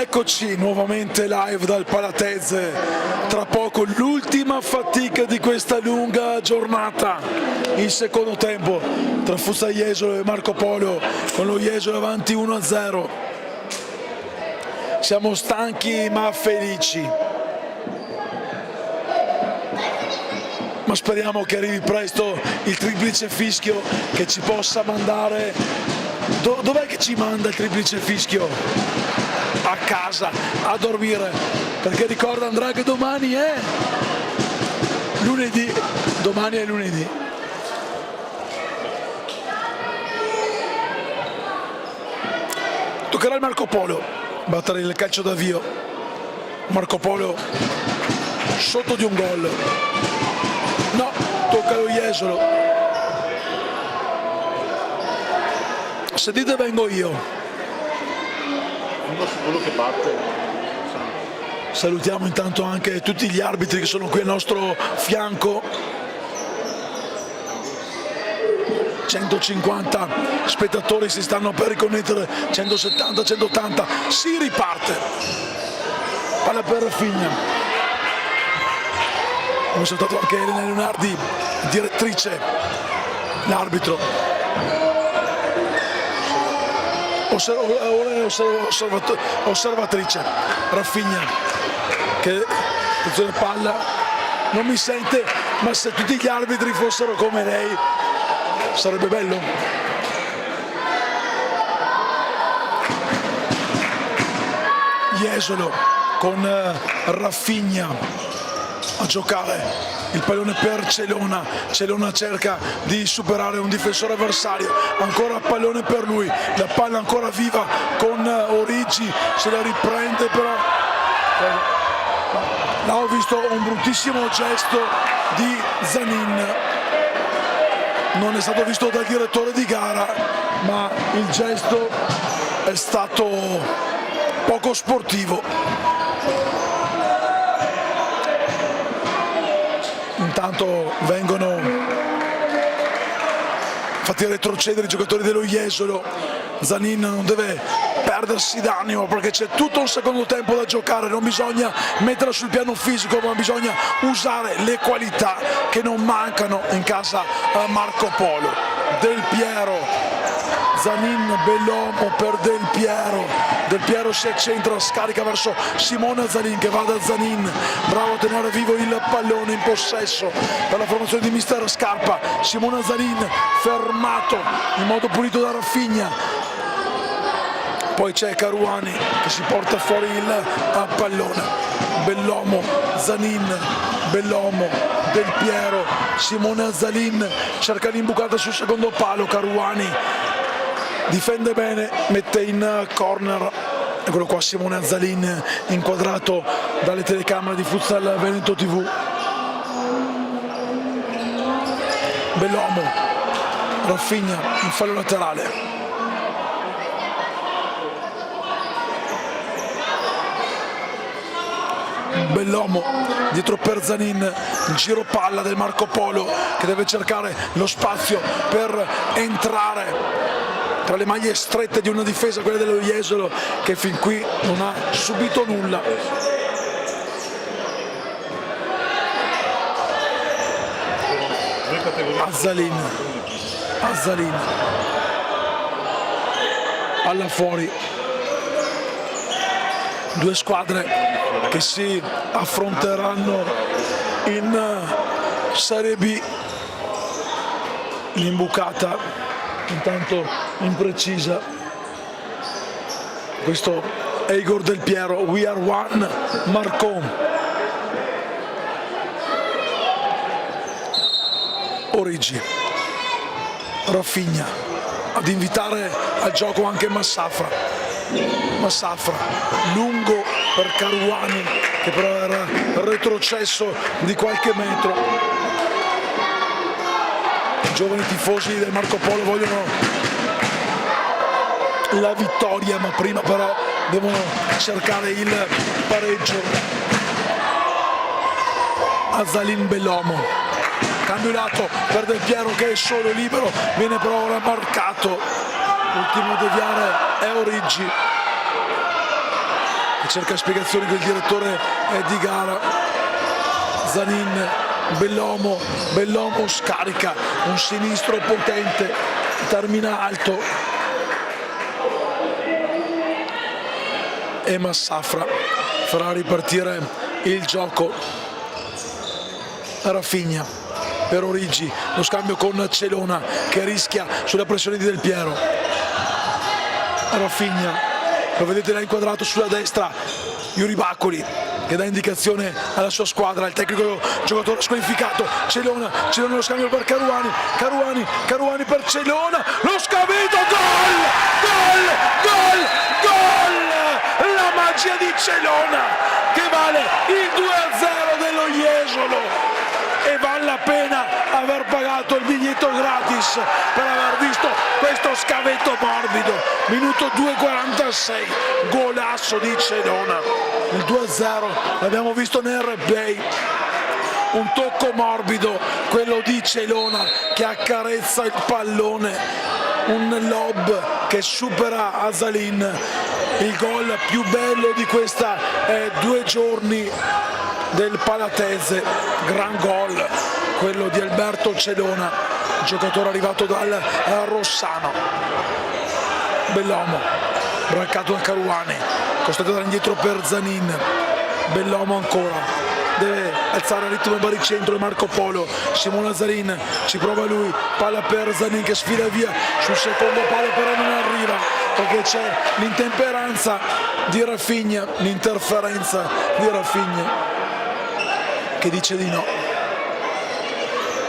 Eccoci nuovamente live dal Palatese, tra poco l'ultima fatica di questa lunga giornata, il secondo tempo tra Futsal Jesolo e Marco Polo, con lo Jesolo avanti 1-0. Siamo stanchi ma felici, ma speriamo che arrivi presto il triplice fischio che ci possa mandare. Dov'è che ci manda il triplice fischio? A casa, a dormire, perché ricorda Andrea che domani è lunedì, domani è lunedì. Toccherà il Marco Polo battere il calcio d'avvio. Marco Polo sotto di un gol. No, tocca lo Jesolo. Se dite vengo io. Uno su quello che batte. Salutiamo intanto anche tutti gli arbitri che sono qui al nostro fianco. 150 spettatori si stanno per riconnettere, 170, 180, si riparte. Palla per Rafinha. Abbiamo salutato anche Elena Leonardi, direttrice, l'arbitro. Osservatrice Rafinha che attenzione palla, non mi sente, ma se tutti gli arbitri fossero come lei sarebbe bello. Jesolo con Rafinha a giocare il pallone per Celona. Celona cerca di superare un difensore avversario, ancora pallone per lui, la palla ancora viva con Origi, se la riprende però là ho visto un bruttissimo gesto di Zanin, non è stato visto dal direttore di gara, ma il gesto è stato poco sportivo. Intanto vengono fatti retrocedere i giocatori dello Jesolo. Zanin non deve perdersi d'animo perché c'è tutto un secondo tempo da giocare, non bisogna metterla sul piano fisico, ma bisogna usare le qualità che non mancano in casa a Marco Polo. Del Piero, Zanin, bell'uomo per Del Piero. Del Piero si accentra, scarica verso Simona Zanin che va da Zanin, bravo a tenere vivo il pallone in possesso per la formazione di mister Scarpa. Simona Zanin fermato in modo pulito da Rafinha, poi c'è Caruani che si porta fuori il pallone. Bell'uomo, Zanin, bell'uomo, Del Piero, Simona Zanin cerca l'imbucata sul secondo palo, Caruani difende bene, mette in corner. Eccolo qua Simone Zanin inquadrato dalle telecamere di Futsal Veneto TV. Bell'uomo, Rafinha in fallo laterale. Bell'uomo dietro per Zanin, giro palla del Marco Polo che deve cercare lo spazio per entrare tra le maglie strette di una difesa, quella dello Jesolo, che fin qui non ha subito nulla. Azzalin, palla fuori. Due squadre che si affronteranno in Serie B. L'imbucata intanto imprecisa. Questo è Igor Del Piero, we are one, Marcon. Origi, Rafinha ad invitare al gioco anche Massafra, lungo per Caruani che però era retrocesso di qualche metro. I giovani tifosi del Marco Polo vogliono la vittoria, ma prima però devono cercare il pareggio. Azzalin, bell'uomo, cambio lato per Del Piero che è solo libero, viene però ora marcato. Ultimo a deviare è Origi. che cerca spiegazioni con il direttore di gara. Zanin, Bellomo scarica, un sinistro potente, termina alto e Massafra farà ripartire il gioco. Rafinha per Origi, lo scambio con Celona che rischia sulla pressione di Del Piero. Rafinha, lo vedete là inquadrato sulla destra, Yuri Baccoli che dà indicazione alla sua squadra, il tecnico giocatore squalificato. Celona lo scambio per Caruani per Celona, lo scaveto, gol! La magia di Celona che vale il 2-0 dello Jesolo, e vale la pena aver pagato il biglietto gratis per aver visto questo scavetto morbido. Minuto 2:46, golasso di Celona. Il 2-0 l'abbiamo visto nel replay, un tocco morbido quello di Celona che accarezza il pallone, un lob che supera Asalin. Il gol più bello di questa 2 giorni del Palatese, gran gol quello di Alberto Celona, giocatore arrivato dal Rossano. Bellomo braccato da Caruani, costretto da indietro per Zanin. Bellomo ancora deve alzare il ritmo baricentro e Marco Polo. Simona Zanin ci prova lui, palla per Zanin che sfila via sul secondo palo, però non arriva perché c'è l'intemperanza di Rafinha, l'interferenza di Rafinha che dice di no.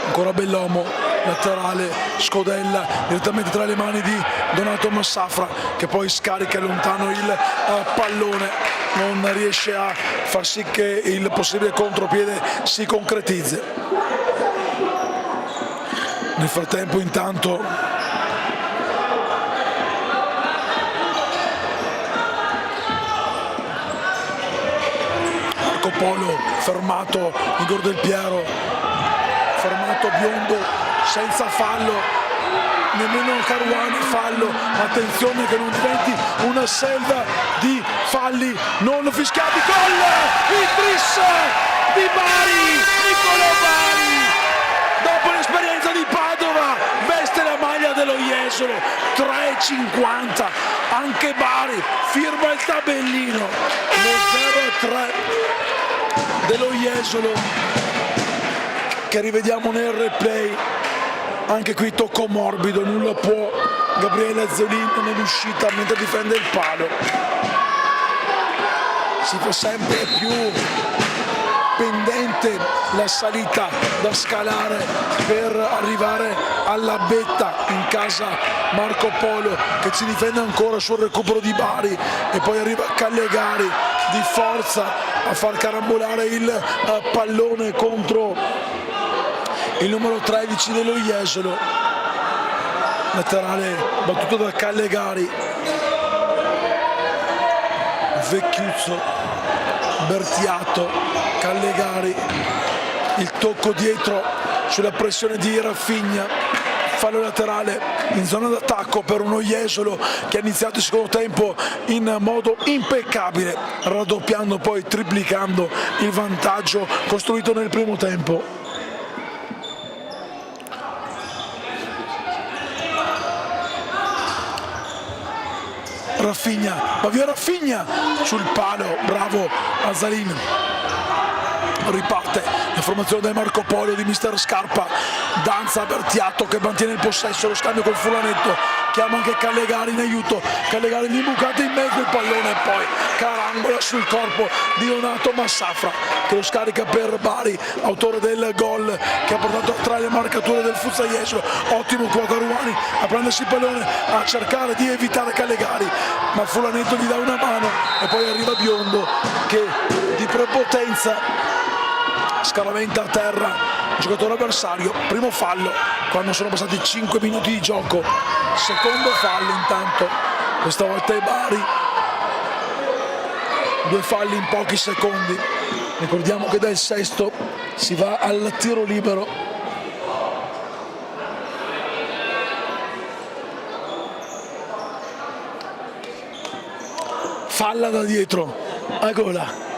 Ancora Bellomo, laterale, Scodella direttamente tra le mani di Donato Massafra che poi scarica lontano il pallone, non riesce a far sì che il possibile contropiede si concretizzi. Nel frattempo intanto Marco Polo fermato, Igor Del Piero fermato, biondo senza fallo, nemmeno Caruani fallo. Attenzione che non diventi una selva di falli non fischiati. Gol! Il tris di Bari, Niccolò Bari, dopo l'esperienza di Padova veste la maglia dello Jesolo. 3,50 anche Bari firma il tabellino, lo 0-3 dello Jesolo che rivediamo nel replay. Anche qui tocco morbido, nulla può Gabriele Azzolin nell'uscita mentre difende il palo. Si fa sempre più pendente la salita da scalare per arrivare alla vetta in casa Marco Polo che ci difende ancora sul recupero di Bari e poi arriva Callegari di forza a far carambolare il pallone contro il numero 13 dello Jesolo. Laterale battuto da Callegari, Vecchiuzzo, Bertiato, Callegari, il tocco dietro sulla pressione di Rafinha, fallo laterale in zona d'attacco per uno Jesolo che ha iniziato il secondo tempo in modo impeccabile, raddoppiando poi triplicando il vantaggio costruito nel primo tempo. Rafinha, va via Rafinha sul palo, bravo Asalin. Riparte la formazione del Marco Polo di mister Scarpa, danza Bertiato che mantiene il possesso, lo scambio col Fulanetto, chiama anche Callegari in aiuto, Callegari di imbucata in mezzo il pallone e poi carambola sul corpo di Donato Massafra che lo scarica per Bari, autore del gol che ha portato tra le marcature del Fuzza Jesolo. Ottimo qua Caruani a prendersi il pallone, a cercare di evitare Callegari, ma Fulanetto gli dà una mano e poi arriva Biondo che di prepotenza scaraventa a terra il giocatore avversario. Primo fallo quando sono passati 5 minuti di gioco, secondo fallo intanto, questa volta è Bari, 2 falli in pochi secondi. Ricordiamo che dal sesto si va al tiro libero. Falla da dietro Eccolo là.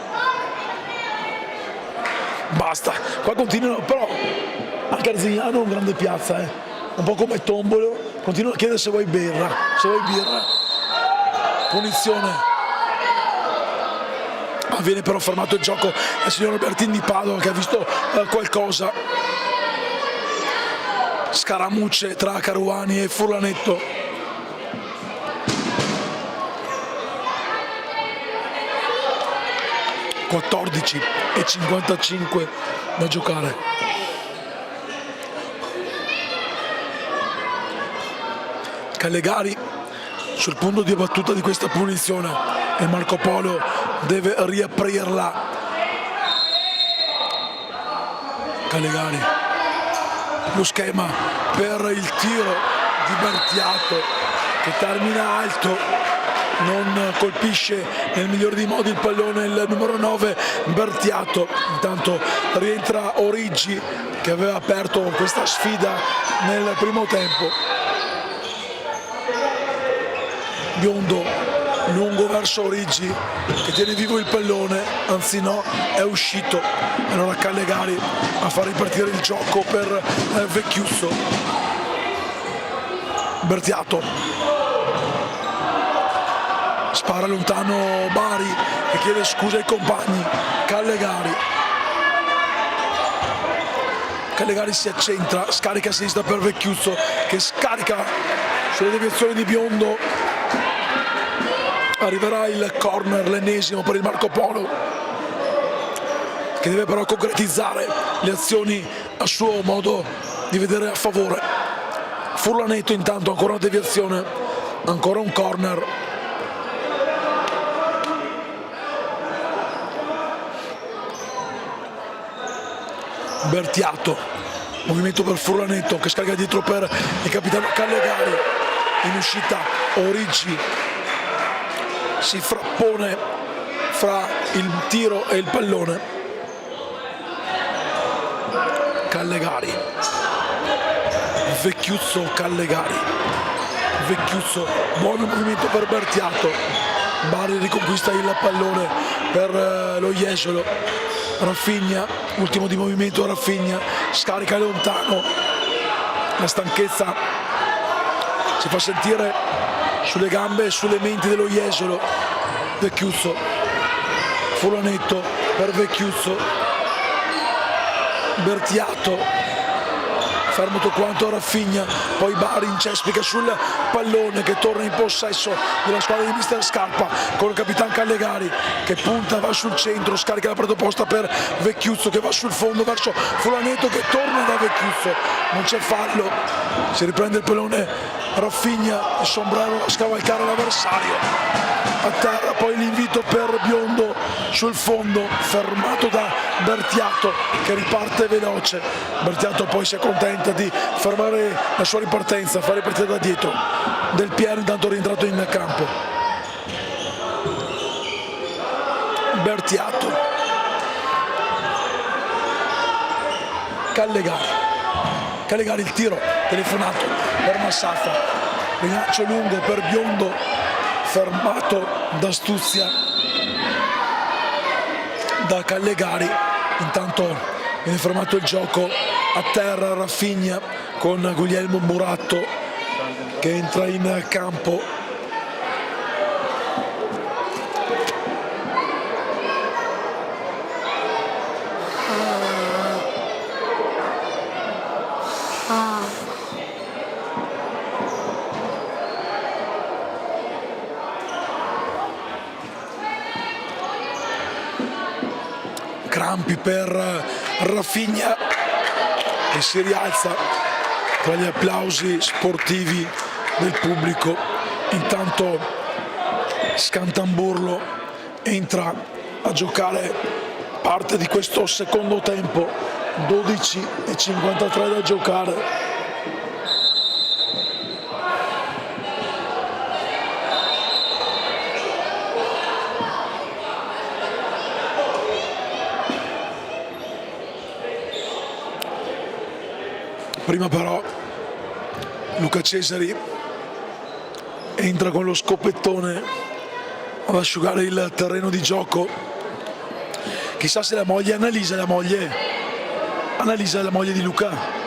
Basta, qua continuano, però anche Arzignano è un grande piazza, un po' come Tombolo, continua a chiedere se vuoi birra, punizione. Viene però fermato il gioco dal signor Albertin di Padova, che ha visto qualcosa. Scaramucce tra Caruani e Furlanetto. (14:55 da giocare). Callegari sul punto di battuta di questa punizione e Marco Polo deve riaprirla. Callegari, lo schema per il tiro di Bertiato che termina alto, non colpisce nel migliore dei modi il pallone il numero 9 Bertiato. Intanto rientra Origi che aveva aperto questa sfida nel primo tempo. Biondo lungo verso Origi che tiene vivo il pallone, anzi no, è uscito. Allora Callegari a far ripartire il gioco per Vecchiusso. Bertiato spara lontano Bari che chiede scusa ai compagni. Callegari si accentra, scarica a sinistra per Vecchiusso che scarica sulle deviazioni di Biondo. Arriverà il corner, l'ennesimo per il Marco Polo, che deve però concretizzare le azioni a suo modo di vedere a favore. Furlanetto intanto ancora una deviazione, ancora un corner. Bertiato, movimento per Furlanetto che scarica dietro per il capitano Callegari. In uscita Origi si frappone fra il tiro e il pallone. Callegari, Vecchiusso, Callegari, Vecchiusso, buon movimento per Bertiato. Bari riconquista il pallone per lo Jesolo. Rafinha, ultimo di movimento Rafinha, scarica lontano. La stanchezza si fa sentire sulle gambe e sulle menti dello Jesolo. Vecchiusso, Furlanetto per Vecchiusso. Bertiato fermo tutto quanto Rafinha, poi Bari incespica sul pallone che torna in possesso della squadra di mister Scarpa con il capitano Callegari che punta, va sul centro, scarica la proposta per Vecchiusso che va sul fondo verso Furlanetto che torna da Vecchiusso, non c'è fallo, si riprende il pallone Rafinha, il sombrero a scavalcare l'avversario. A terra poi l'invito per Biondo sul fondo, fermato da Bertiato che riparte veloce. Bertiato poi si accontenta di fermare la sua ripartenza, fare ripartire da dietro. Del Piero intanto rientrato in campo. Bertiato, Callegari il tiro telefonato per Massaffa, rinaccio lungo per Biondo fermato d'astuzia da Callegari. Intanto viene fermato il gioco a terra Rafinha con Guglielmo Muratto che entra in campo. Crampi per Rafinha e si rialza tra gli applausi sportivi del pubblico. Intanto Scantamburlo entra a giocare parte di questo secondo tempo, 12:53 da giocare. Prima però Luca Cesari entra con lo scopettone ad asciugare il terreno di gioco. Chissà se la moglie Annalisa è la moglie di Luca.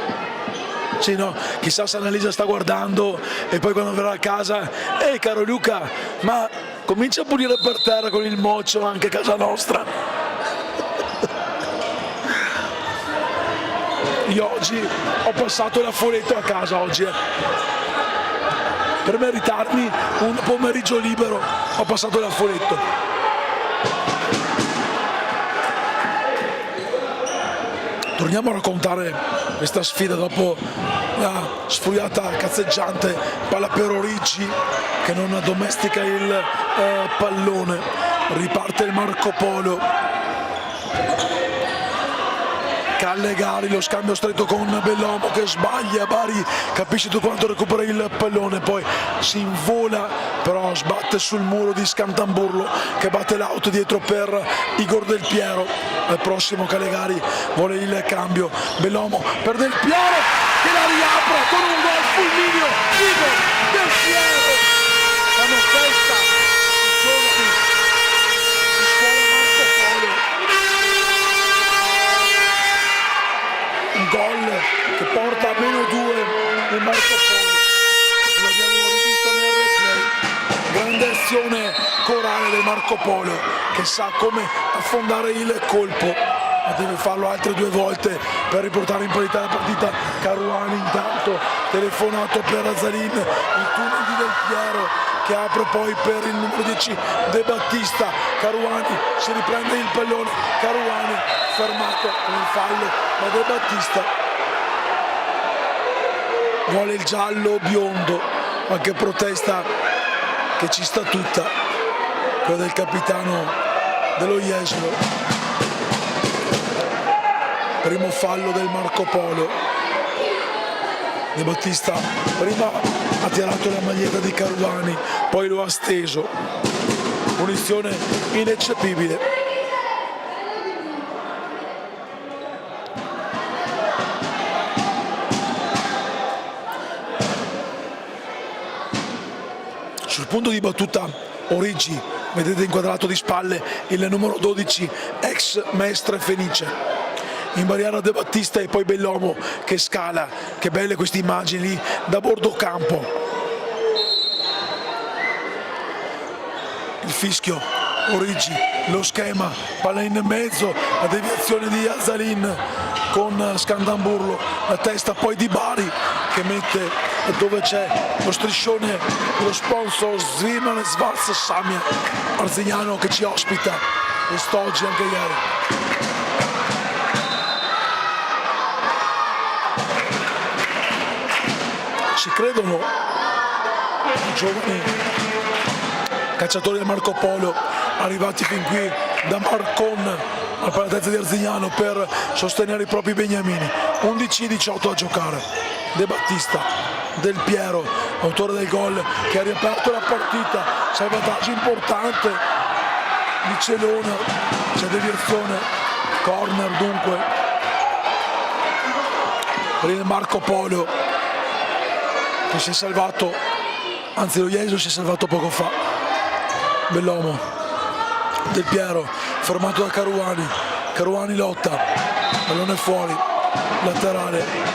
Sì, no? Chissà se Annalisa sta guardando e poi quando verrà a casa, ehi caro Luca, ma comincia a pulire per terra con il moccio anche a casa nostra. Io oggi ho passato l'affoletto a casa oggi. Per meritarmi un pomeriggio libero ho passato l'affoletto. Torniamo a raccontare questa sfida dopo la sfuriata cazzeggiante palla per Origi che non addomestica il pallone. Riparte il Marco Polo. Callegari, lo scambio stretto con Bellomo che sbaglia, Bari capisce tu quanto recupera il pallone, poi si invola però sbatte sul muro di Scantamburlo che batte l'auto dietro per Igor Del Piero. Al prossimo Callegari vuole il cambio, Bellomo per Del Piero che la riapre con un gol fulmineo. Igor Del Piero fanno festa i giovani di scuola Marco Polo. Un gol che porta a -2 il Marco Polo. L'abbiamo rivisto nel replay. Grande azione corale del Marco Polo che sa come affondare il colpo, ma deve farlo altre 2 volte per riportare in parità la partita. Caruani intanto telefonato per Azzalin, il tunnel di Del Piero che apre poi per il numero 10 De Battista. Caruani si riprende il pallone, Caruani fermato con il fallo da De Battista. Vuole il giallo biondo, qualche protesta che ci sta tutta, quella del capitano dello Jesolo. Primo fallo del Marco Polo. De Battista prima ha tirato la maglietta di Caruani, poi lo ha steso. Punizione ineccepibile. Sul punto di battuta Origi, vedete inquadrato di spalle il numero 12, ex Mestre Fenice. In barriera De Battista e poi Bellomo che scala. Che belle queste immagini da bordo campo. Il fischio, Origi, lo schema, palla in mezzo, la deviazione di Azzalin con Scantamburlo, la testa poi di Bari che mette dove c'è lo striscione, lo sponsor Sviman Svaz Samia, Arzignano che ci ospita quest'oggi anche ieri. Ci credono i giovani cacciatori del Marco Polo arrivati fin qui da Marcon al palatezza di Arzignano per sostenere i propri beniamini. 11-18 a giocare. De Battista, Del Piero, autore del gol che ha riaperto la partita, salvataggio importante di Celona, c'è deviazione, corner dunque per il Marco Polo che si è salvato, anzi lo Jesolo si è salvato poco fa. Bellomo, Del Piero fermato da Caruani, Caruani lotta, pallone fuori, laterale.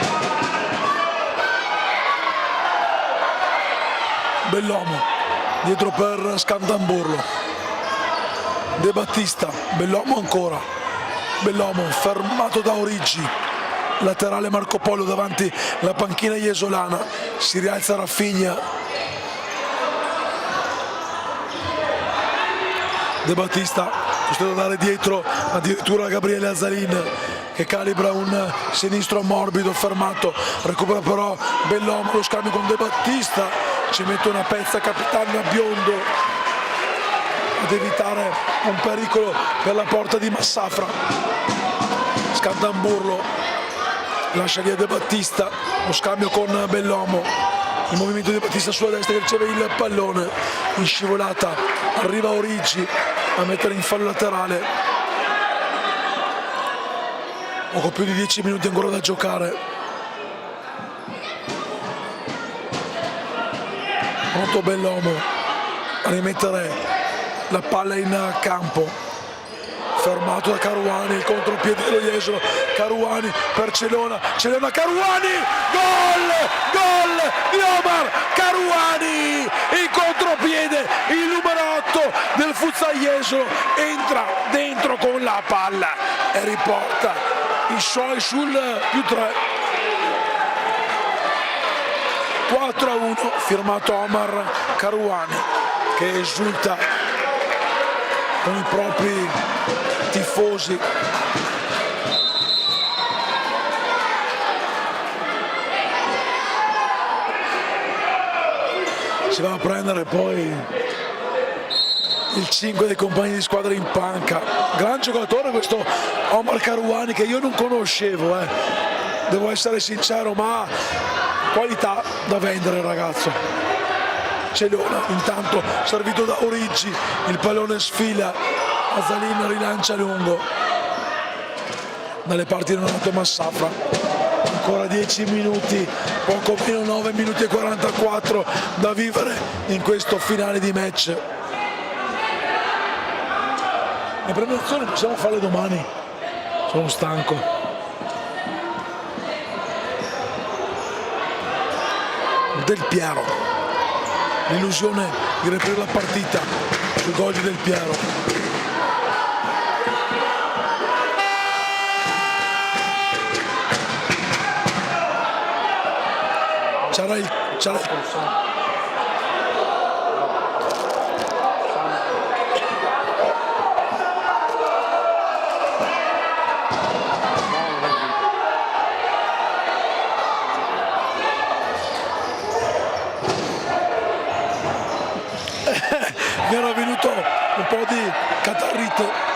Bellomo dietro per Scantamburlo, De Battista, Bellomo ancora, Bellomo fermato da Origi, laterale Marco Polo davanti la panchina jesolana, si rialza Rafinha, De Battista costretto a dare dietro addirittura Gabriele Azzalin che calibra un sinistro morbido, fermato, recupera però Bellomo, lo scambio con De Battista, ci mette una pezza capitano biondo ad evitare un pericolo per la porta di Massafra. Scantamburlo lascia via De Battista, lo scambio con Bellomo, il movimento di Battista sulla destra che riceve il pallone in scivolata, arriva Origi a mettere in fallo laterale. Poco più di 10 minuti ancora da giocare. Pronto Bellomo a rimettere la palla in campo, fermato da Caruani, il contropiede dello Jesolo, Caruani per Celona, Caruani, gol di Omar Caruani, il contropiede, il numero 8 del Futsal Jesolo entra dentro con la palla e riporta i suoi sul +3. 4-1, firmato Omar Caruani, che esulta con i propri tifosi. Si va a prendere poi il 5 dei compagni di squadra in panca. Gran giocatore questo Omar Caruani, che io non conoscevo, devo essere sincero, ma qualità da vendere il ragazzo. Celona intanto servito da Origi, il pallone sfila, Azzalin rilancia lungo dalle parti di Renato Massafra. Ancora 10 minuti, poco meno 9 minuti e 44 da vivere in questo finale di match. Le premiazioni possiamo farle domani, sono stanco. Del Piero, l'illusione di riaprire la partita sul gol di Del Piero. C'era il mi era venuto un po' di catarrite.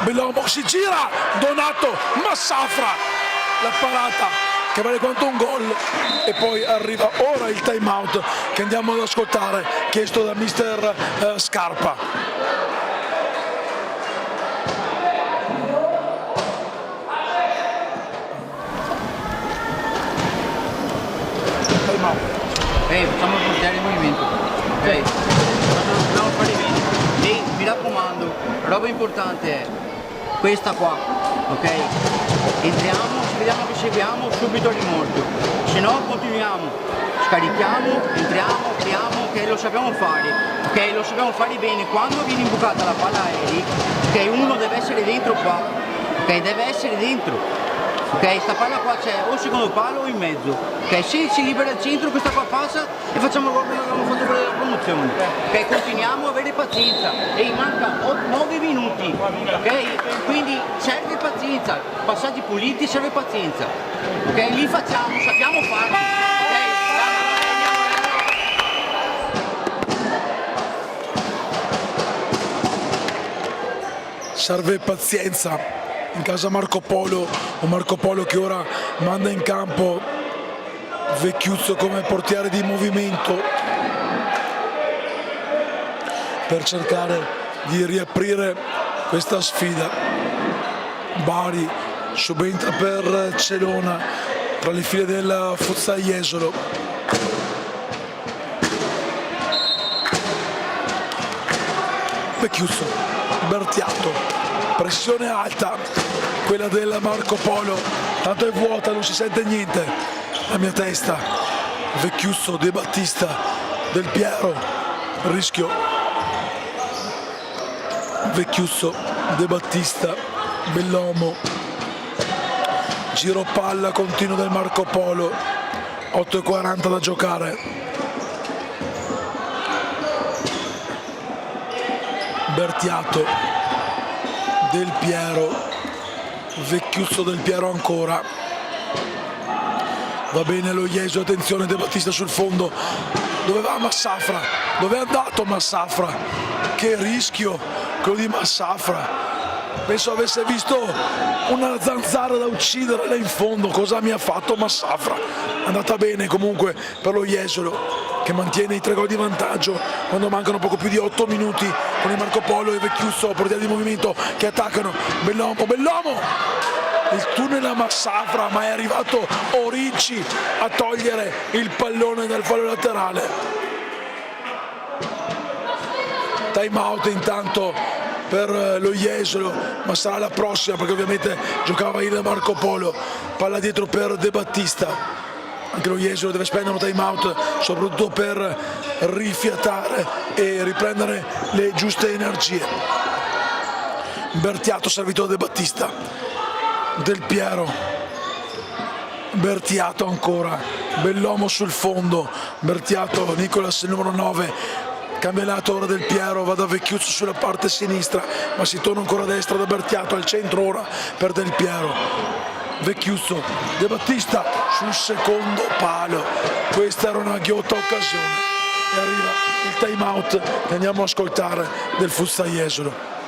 Bellomo si gira, Donato Massafra, la parata che vale quanto un gol, e poi arriva ora il time out che andiamo ad ascoltare, chiesto da mister Scarpa. Facciamo il portiere in movimento, ok? Dobbiamo fare bene. E mi raccomando, roba importante è questa qua, ok? Entriamo, speriamo che seguiamo subito il rimorchio, se no continuiamo, scarichiamo, entriamo, apriamo, ok? Lo sappiamo fare, ok? Lo sappiamo fare bene. Quando viene imbucata la palla aerei, ok? Uno deve essere dentro qua, ok? Deve essere dentro. Ok, sta palla qua c'è o secondo palo o in mezzo. Ok, se si libera il centro, questa qua passa e facciamo il gol come abbiamo fatto per la promozione. Ok, continuiamo a avere pazienza. E manca 9 minuti. Ok? Quindi serve pazienza. Passaggi puliti, serve pazienza. Ok, li facciamo, sappiamo farli. Ok? Serve pazienza in casa Marco Polo, un Marco Polo che ora manda in campo Vecchiuzzo come portiere di movimento per cercare di riaprire questa sfida. Bari subentra per Celona tra le file del Futsal Jesolo. Vecchiuzzo, Bertiato, pressione alta, quella del Marco Polo, tanto è vuota, non si sente niente, la mia testa. Vecchiuzzo, De Battista, Del Piero, rischio. Vecchiuzzo, De Battista, Bellomo, giro palla continuo del Marco Polo, 8:40 da giocare. Bertiato, Del Piero, Vecchiuzzo, Del Piero ancora. Va bene lo Jesolo, attenzione De Battista sul fondo. Dove va Massafra? Dove è andato Massafra? Che rischio quello di Massafra. Penso avesse visto una zanzara da uccidere là in fondo. Cosa mi ha fatto Massafra? È andata bene comunque per lo Jesolo, che mantiene i 3 gol di vantaggio quando mancano poco più di 8 minuti, con il Marco Polo e Vecchiuzzo, portiere di movimento, che attaccano. Bellomo il tunnel a Massafra, ma è arrivato Origi a togliere il pallone dal fallo laterale. Time out intanto per lo Jesolo, ma sarà la prossima perché ovviamente giocava il Marco Polo. Palla dietro per De Battista. Anche lo Jesolo deve spendere un time out soprattutto per rifiatare e riprendere le giuste energie. Bertiato servito da De Battista, Del Piero, Bertiato ancora, Bellomo sul fondo, Bertiato, Nicolas il numero 9, cambia lato ora Del Piero, va da Vecchiuzzo sulla parte sinistra, ma si torna ancora a destra da Bertiato, al centro ora per Del Piero. Vecchiuzzo, De Battista sul secondo palo, questa era una ghiotta occasione e arriva il time out che andiamo a ascoltare del Futsal Jesolo.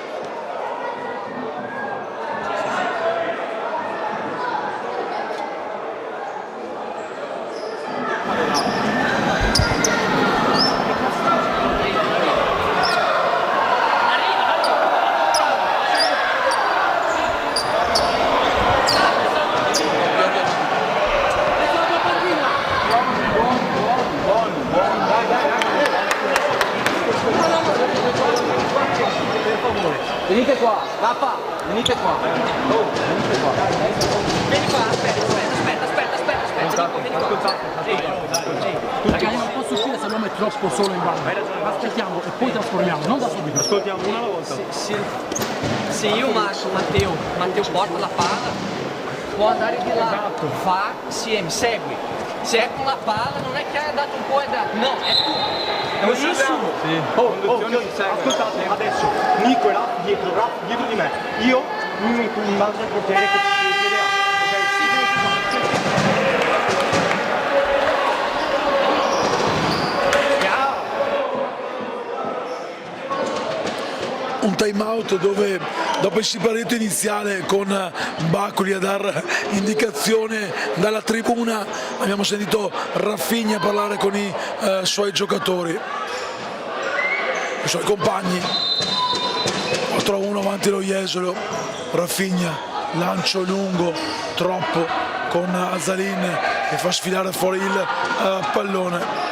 Venite qua, Raffa, venite qua. Venite qua. Vieni qua, aspetta. Ragazzi, non posso uscire se l'uomo è troppo solo in ballo. Aspettiamo e poi trasformiamo, non da subito. Ascoltiamo una alla volta. Se io marco Matteo porta la palla, può andare di là, va, CM, segui. Se è con la palla non è che hai dato un po' e dato, no, è tu. È un Condizioni ascoltate, adesso Nico è là dietro di me. Io in base al portiere che ci chiede Un time out dove dopo il siparetto iniziale con Bacoli a dar indicazione dalla tribuna abbiamo sentito Rafinha parlare con i suoi giocatori, i suoi compagni. 4-1 avanti lo Jesolo. Rafinha, lancio lungo troppo con Azalin che fa sfilare fuori il pallone.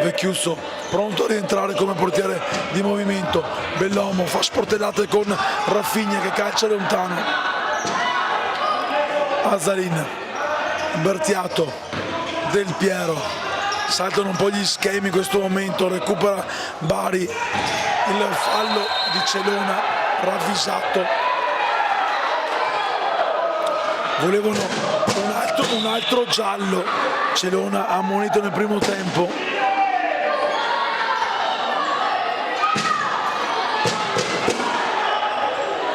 Vecchiuzzo pronto a rientrare come portiere di movimento. Bellomo fa sportellate con Rafinha che calcia lontano. Azalin, Bertiato, Del Piero, saltano un po' gli schemi in questo momento, recupera Bari, il fallo di Celona ravvisato. Volevano un altro giallo, Celona ha ammonito nel primo tempo.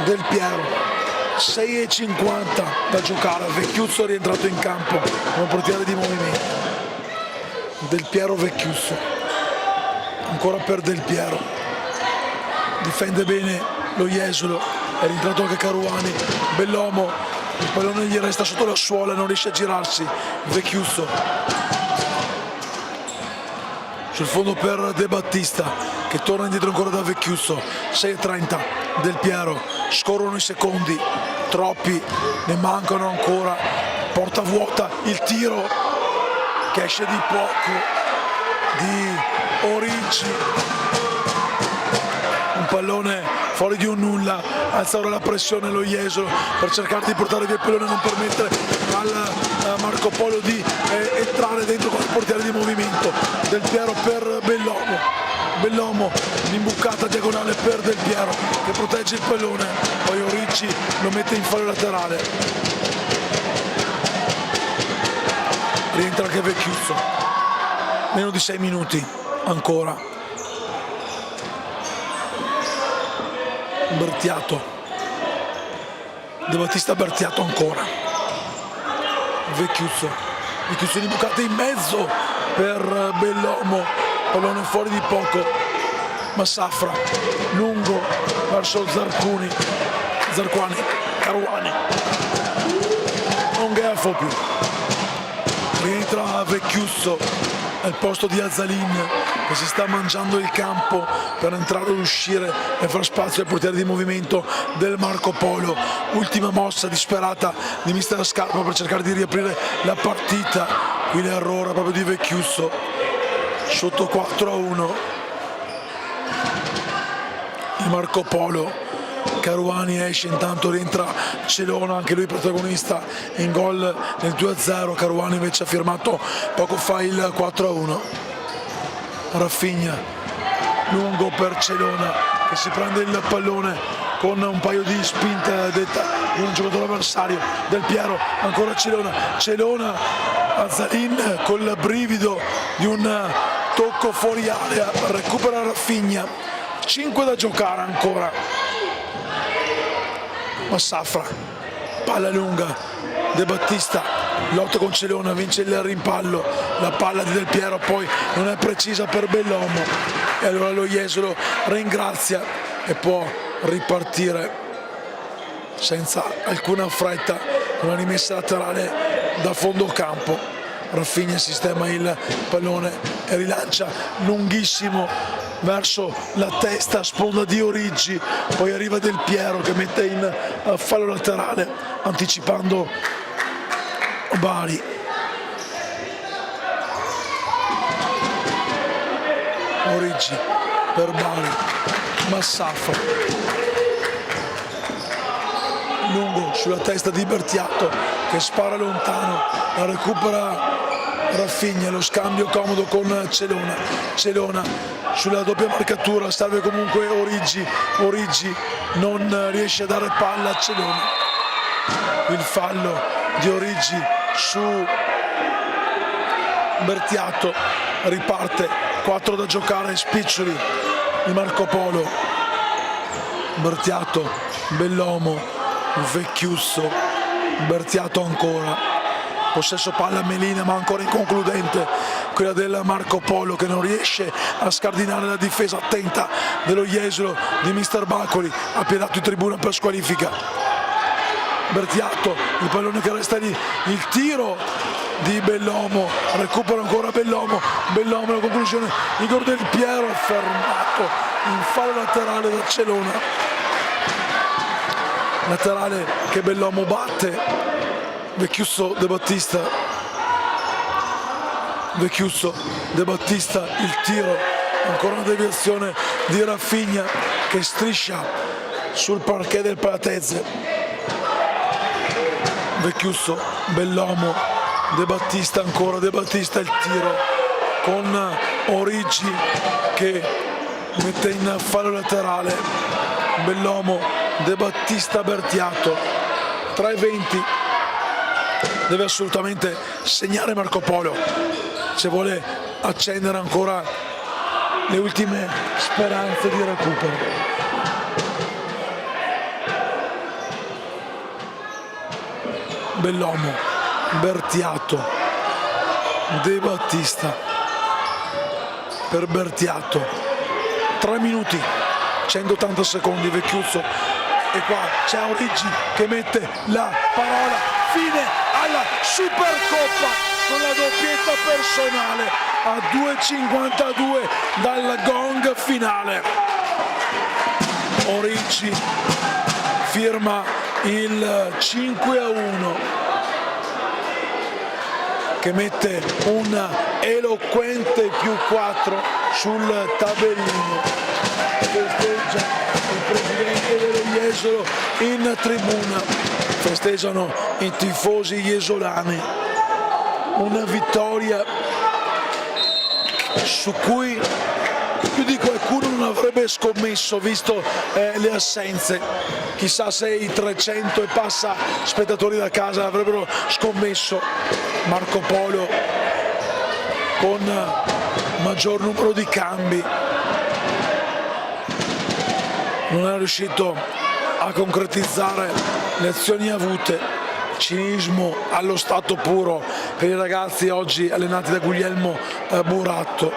Del Piero, 6,50 da giocare, Vecchiuzzo è rientrato in campo come portiere di movimento. Del Piero, Vecchiuzzo, ancora per Del Piero, difende bene lo Jesolo, è rientrato anche Caruani. Bellomo, il pallone gli resta sotto la suola, non riesce a girarsi. Vecchiuzzo sul fondo per De Battista che torna indietro ancora da Vecchiuzzo. 6,30 Del Piero, scorrono i secondi, troppi, ne mancano ancora, porta vuota, il tiro che esce di poco di Origi, un pallone fuori di un nulla, alza ora la pressione lo Jesolo per cercare di portare via il pallone e non permettere al Marco Polo di entrare dentro con il portiere di movimento. Del Piero per Bellomo, l'imbucata diagonale per Del Piero che protegge il pallone, poi Origi lo mette in fallo laterale. Rientra anche Vecchiuzzo, meno di 6 minuti ancora. Bertiato, De Battista, Bertiato ancora. Vecchiuzzo in imbucata in mezzo per Bellomo, pallone fuori di poco. Massafra lungo verso Caruani, non gafo più, rientra Vecchiuzzo, al posto di Azzalin, che si sta mangiando il campo per entrare e uscire e far spazio al portiere di movimento del Marco Polo. Ultima mossa disperata di mister Scarpa per cercare di riaprire la partita. Qui l'errore proprio di Vecchiusso, sotto 4-1 il Marco Polo. Caruani esce, intanto rientra Celona, anche lui protagonista in gol nel 2-0. Caruani invece ha firmato poco fa il 4-1. Rafinha lungo per Celona, che si prende il pallone con un paio di spinte detta di un giocatore avversario. Del Piero, ancora Celona, Azzalin col brivido di un tocco fuori area, recupera Rafinha. 5 da giocare ancora. Massafra, palla lunga, De Battista lotta con Celona, vince il rimpallo, la palla di Del Piero poi non è precisa per Bellomo e allora lo Jesolo ringrazia e può ripartire senza alcuna fretta con una rimessa laterale da fondo campo. Rafinha sistema il pallone e rilancia lunghissimo verso la testa, sponda di Origi, poi arriva Del Piero che mette in fallo laterale anticipando Bari. Origi per Bari, Massafra lungo sulla testa di Bertiatto che spara lontano, la recupera Rafinha, lo scambio comodo con Celona sulla doppia marcatura, serve comunque Origi non riesce a dare palla a Celona. Il fallo di Origi su Bertiatto, riparte 4 da giocare, spiccioli di Marco Polo. Bertiatto, Bellomo, Vecchiusso, Bertiatto ancora, possesso palla Melina ma ancora inconcludente quella del Marco Polo, che non riesce a scardinare la difesa attenta dello Jesolo di mister Bacoli, ha piedato in tribuna per squalifica. Bertiatto, il pallone che resta lì, il tiro di Bellomo, recupera ancora Bellomo, la conclusione, Igor Del Piero fermato in fallo laterale da Celona, laterale che Bellomo batte. Vecchiusso, De Battista, il tiro, ancora una deviazione di Rafinha che striscia sul parquet del Palatese. Vecchiusso, Bellomo, De Battista ancora, De Battista il tiro con Origi che mette in fallo laterale. Bellomo, De Battista, Bertiatto, 3:20. Deve assolutamente segnare Marco Polo se vuole accendere ancora le ultime speranze di recupero. Bellomo, Bertiatto, De Battista per Bertiatto, 3 minuti 180 secondi. Vecchiuzzo, e qua c'è Origi che mette la parola fine alla Supercoppa con la doppietta personale a 2:52 dal gong finale. Origi firma il 5-1 che mette un eloquente +4 sul tabellino. Festeggia il presidente dello Jesolo in tribuna, festeggiano i tifosi jesolani, una vittoria su cui più di qualcuno non avrebbe scommesso visto le assenze. Chissà se i 300 e passa spettatori da casa avrebbero scommesso. Marco Polo con maggior numero di cambi non è riuscito a concretizzare le azioni avute. Cinismo allo stato puro per i ragazzi oggi allenati da Guglielmo Buratto,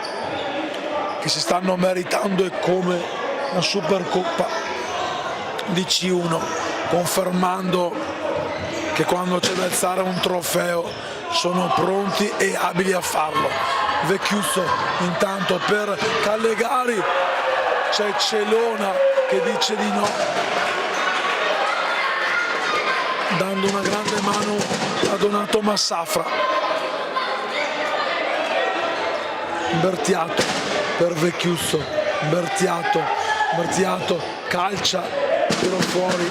che si stanno meritando e come la Supercoppa di C1, confermando che quando c'è da alzare un trofeo sono pronti e abili a farlo. Vecchiusso intanto per Callegari, c'è Celona che dice di no, dando una grande mano a Donato Massafra. Bertiato per Vecchiusso, Bertiato calcia, tiro fuori,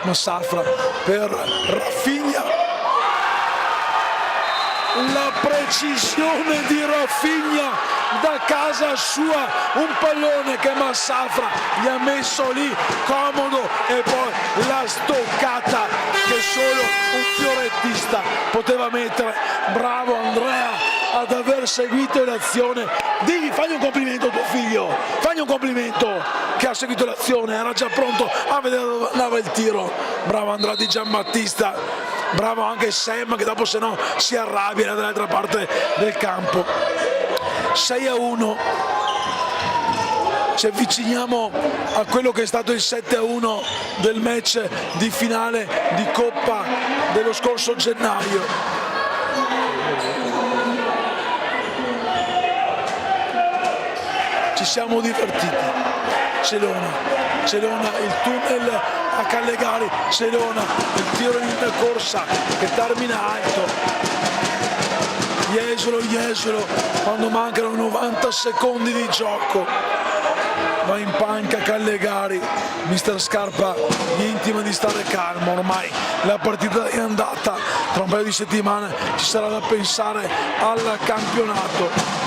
Massafra per Rafinha, la precisione di Rafinha da casa sua, un pallone che Massafra gli ha messo lì comodo e poi la stoccata che solo un fiorettista poteva mettere. Bravo Andrea ad aver seguito l'azione. Fagli un complimento a tuo figlio, fagli un complimento che ha seguito l'azione, era già pronto a vedere dove andava il tiro. Bravo Andrea Di Giambattista, bravo anche Sam che dopo se no si arrabbia dall'altra parte del campo. 6-1, ci avviciniamo a quello che è stato il 7-1 del match di finale di Coppa dello scorso gennaio. Ci siamo divertiti. Celona, il tunnel a Callegari, Celona, il tiro in corsa che termina alto. Jesolo, quando mancano 90 secondi di gioco, va in panca Callegari, mister Scarpa gli intima di stare calmo, ormai la partita è andata, tra un paio di settimane ci sarà da pensare al campionato.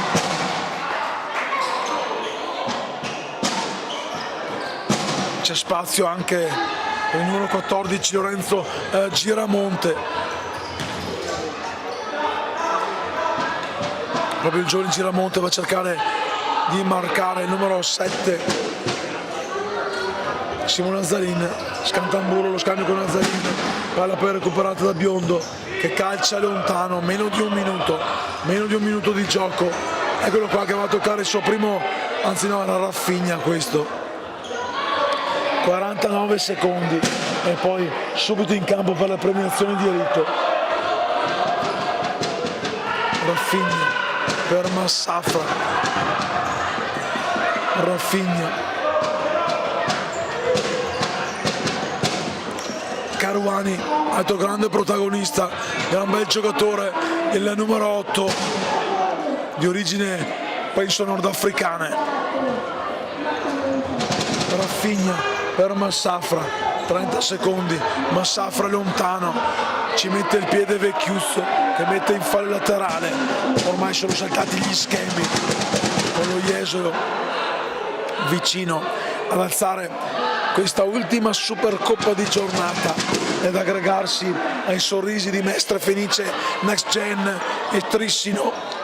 C'è spazio anche per il numero 14 Lorenzo Giramonte. Proprio il giovane Giramonte va a cercare di marcare il numero 7 Simone Azzalin. Scantamburo, lo scambio con Azzalin, palla poi recuperata da Biondo che calcia lontano, meno di un minuto di gioco. Eccolo qua che va a toccare il suo primo, anzi no, era Rafinha questo. 49 secondi e poi subito in campo per la premiazione di diritto. Rafinha per Massafra, Rafinha, Caruani, altro grande protagonista, gran bel giocatore, il numero 8 di origine penso nordafricane. Rafinha per Massafra, 30 secondi, Massafra lontano, ci mette il piede Vecchiusso che mette in fallo laterale, ormai sono saltati gli schemi con lo Jesolo vicino ad alzare questa ultima Supercoppa di giornata ed aggregarsi ai sorrisi di Mestre Fenice, Next Gen e Trissino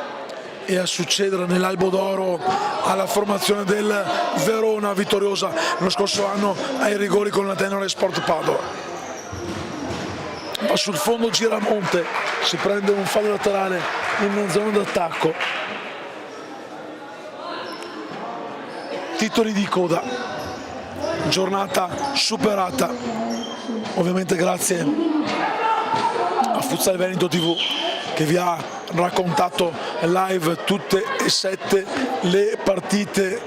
e a succedere nell'Albo d'Oro alla formazione del Verona vittoriosa lo scorso anno ai rigori con la Tenore Sport Padova. Va sul fondo Giramonte, si prende un fallo laterale in zona d'attacco. Titoli di coda, giornata superata, ovviamente grazie a Futsal Veneto TV che vi ha raccontato live tutte e 7 le partite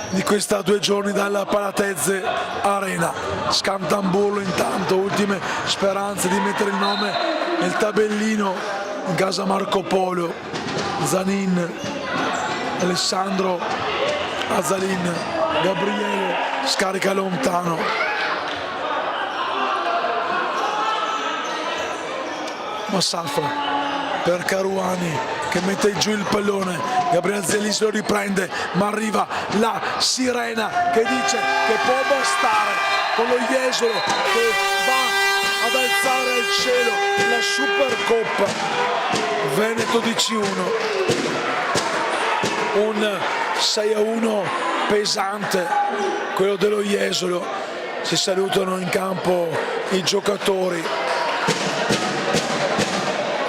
di questa 2 giorni dalla Palatezze Arena. Scantamburlo intanto, ultime speranze di mettere il nome nel tabellino in casa Marco Polo. Zanin, Alessandro Azzalin, Gabriele scarica lontano. Massafra per Caruani che mette giù il pallone, Gabriele Azzalin se lo riprende ma arriva la sirena che dice che può bastare con lo Jesolo che va ad alzare al cielo la Supercoppa Veneto di C1. Un 6-1 pesante quello dello Jesolo, si salutano in campo i giocatori.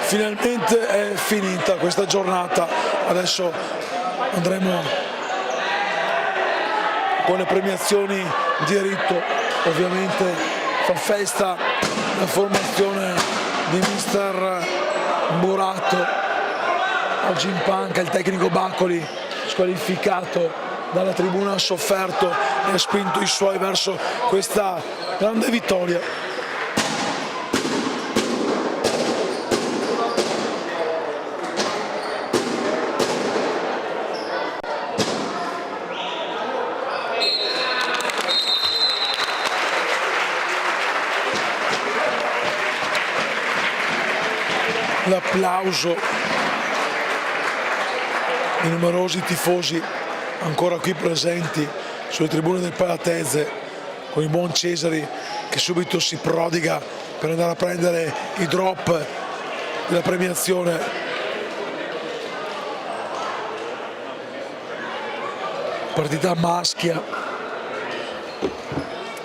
Finalmente è finita questa giornata, adesso andremo con le premiazioni di rito, ovviamente fa festa la formazione di mister Burato oggi in panca il tecnico Baccoli, squalificato dalla tribuna, ha sofferto e ha spinto i suoi verso questa grande vittoria. L'applauso di numerosi tifosi ancora qui presenti sulle tribune del Palatese, con il buon Cesari che subito si prodiga per andare a prendere i drop della premiazione. Partita maschia,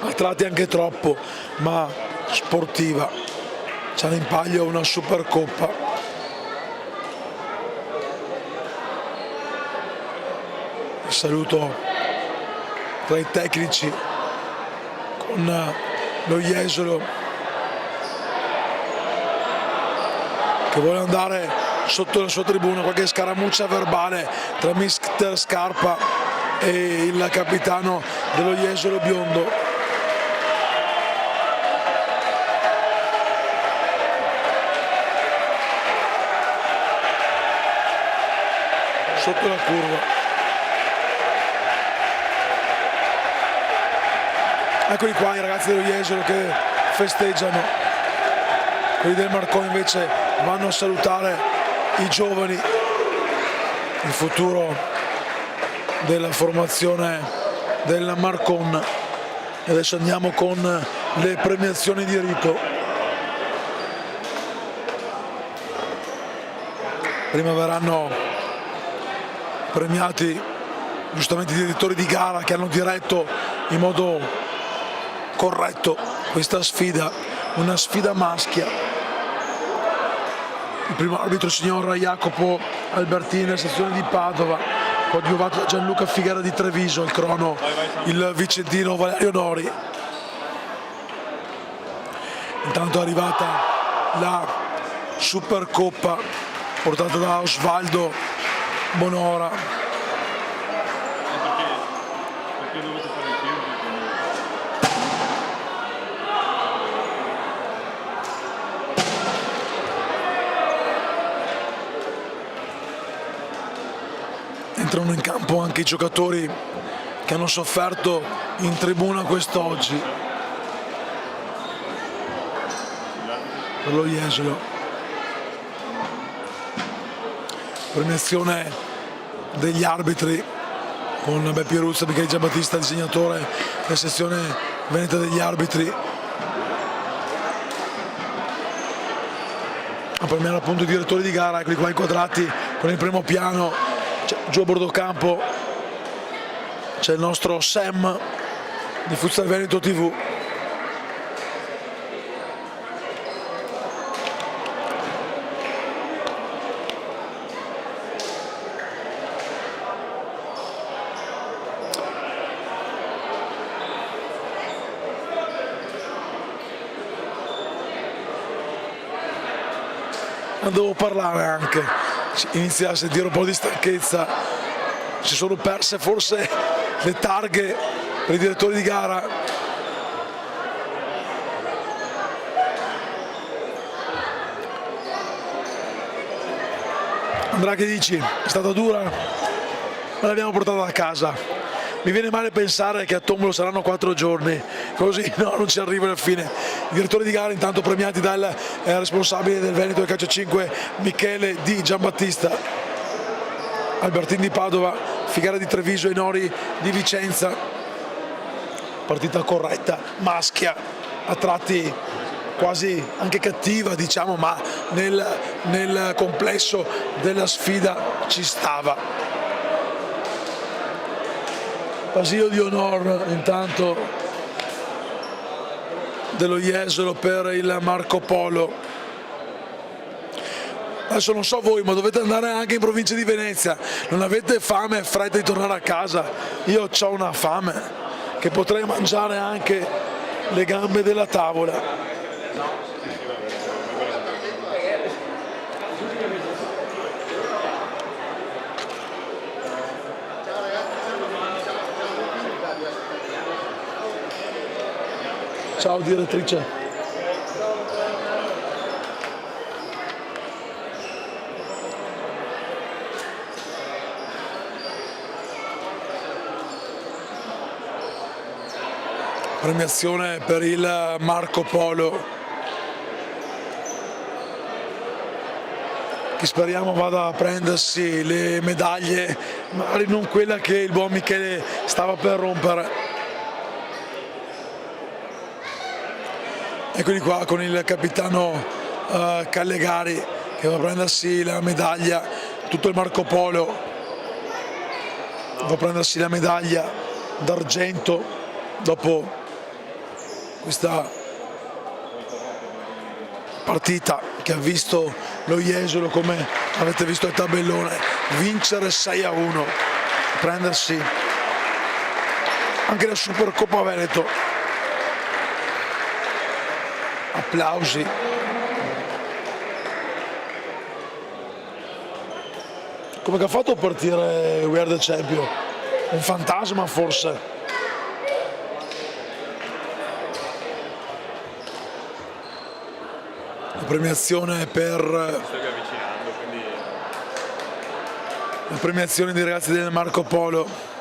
a tratti anche troppo, ma sportiva. C'è in palio una Supercoppa. Il saluto tra i tecnici con lo Jesolo che vuole andare sotto la sua tribuna, qualche scaramuccia verbale tra Mister Scarpa e il capitano dello Jesolo biondo. Sotto la curva. Eccoli qua i ragazzi dello Jesolo che festeggiano. Quelli del Marcon invece vanno a salutare i giovani, il futuro della formazione del Marcon. E adesso andiamo con le premiazioni di rito. Prima verranno premiati giustamente i direttori di gara che hanno diretto in modo corretto questa sfida, una sfida maschia. Il primo arbitro, il signor Jacopo Albertini, sezione di Padova, coadiuvato da Gianluca Figara di Treviso, il crono il vicentino Valerio Nori. Intanto è arrivata la Supercoppa portata da Osvaldo Bonora. Entrano in campo anche i giocatori che hanno sofferto in tribuna quest'oggi per lo Jesolo. Premiazione degli arbitri con Beppe Ruzza, Michele Giambattista, disegnatore della sezione veneta degli arbitri, a premiare appunto i direttori di gara. Eccoli qua inquadrati con il primo piano, giù a bordo campo c'è il nostro Sam di Futsal Veneto TV. Devo parlare anche, inizia a sentire un po' di stanchezza, si sono perse forse le targhe per i direttori di gara. Andrea, che dici? È stata dura, ma l'abbiamo portata a casa. Mi viene male pensare che a Tombolo saranno 4 giorni, così no, non ci arriva alla fine. I direttori di gara intanto premiati dal responsabile del Veneto del calcio 5 Michele Di Giambattista, Albertini di Padova, Figara di Treviso e Nori di Vicenza. Partita corretta, maschia, a tratti quasi anche cattiva diciamo, ma nel complesso della sfida ci stava. Basilio di Onor intanto dello Jesolo per il Marco Polo. Adesso non so voi, ma dovete andare anche in provincia di Venezia. Non avete fame e fretta di tornare a casa? Io ho una fame che potrei mangiare anche le gambe della tavola. Ciao direttrice. Premiazione per il Marco Polo, che speriamo vada a prendersi le medaglie, magari non quella che il buon Michele stava per rompere. Eccoli qua con il capitano Callegari che va a prendersi la medaglia, tutto il Marco Polo va a prendersi la medaglia d'argento dopo questa partita che ha visto lo Jesolo, come avete visto il tabellone, vincere 6-1, prendersi anche la Supercoppa Veneto. Applausi. Come che ha fatto a partire We Are The Champion? Un fantasma forse? La premiazione dei ragazzi del Marco Polo.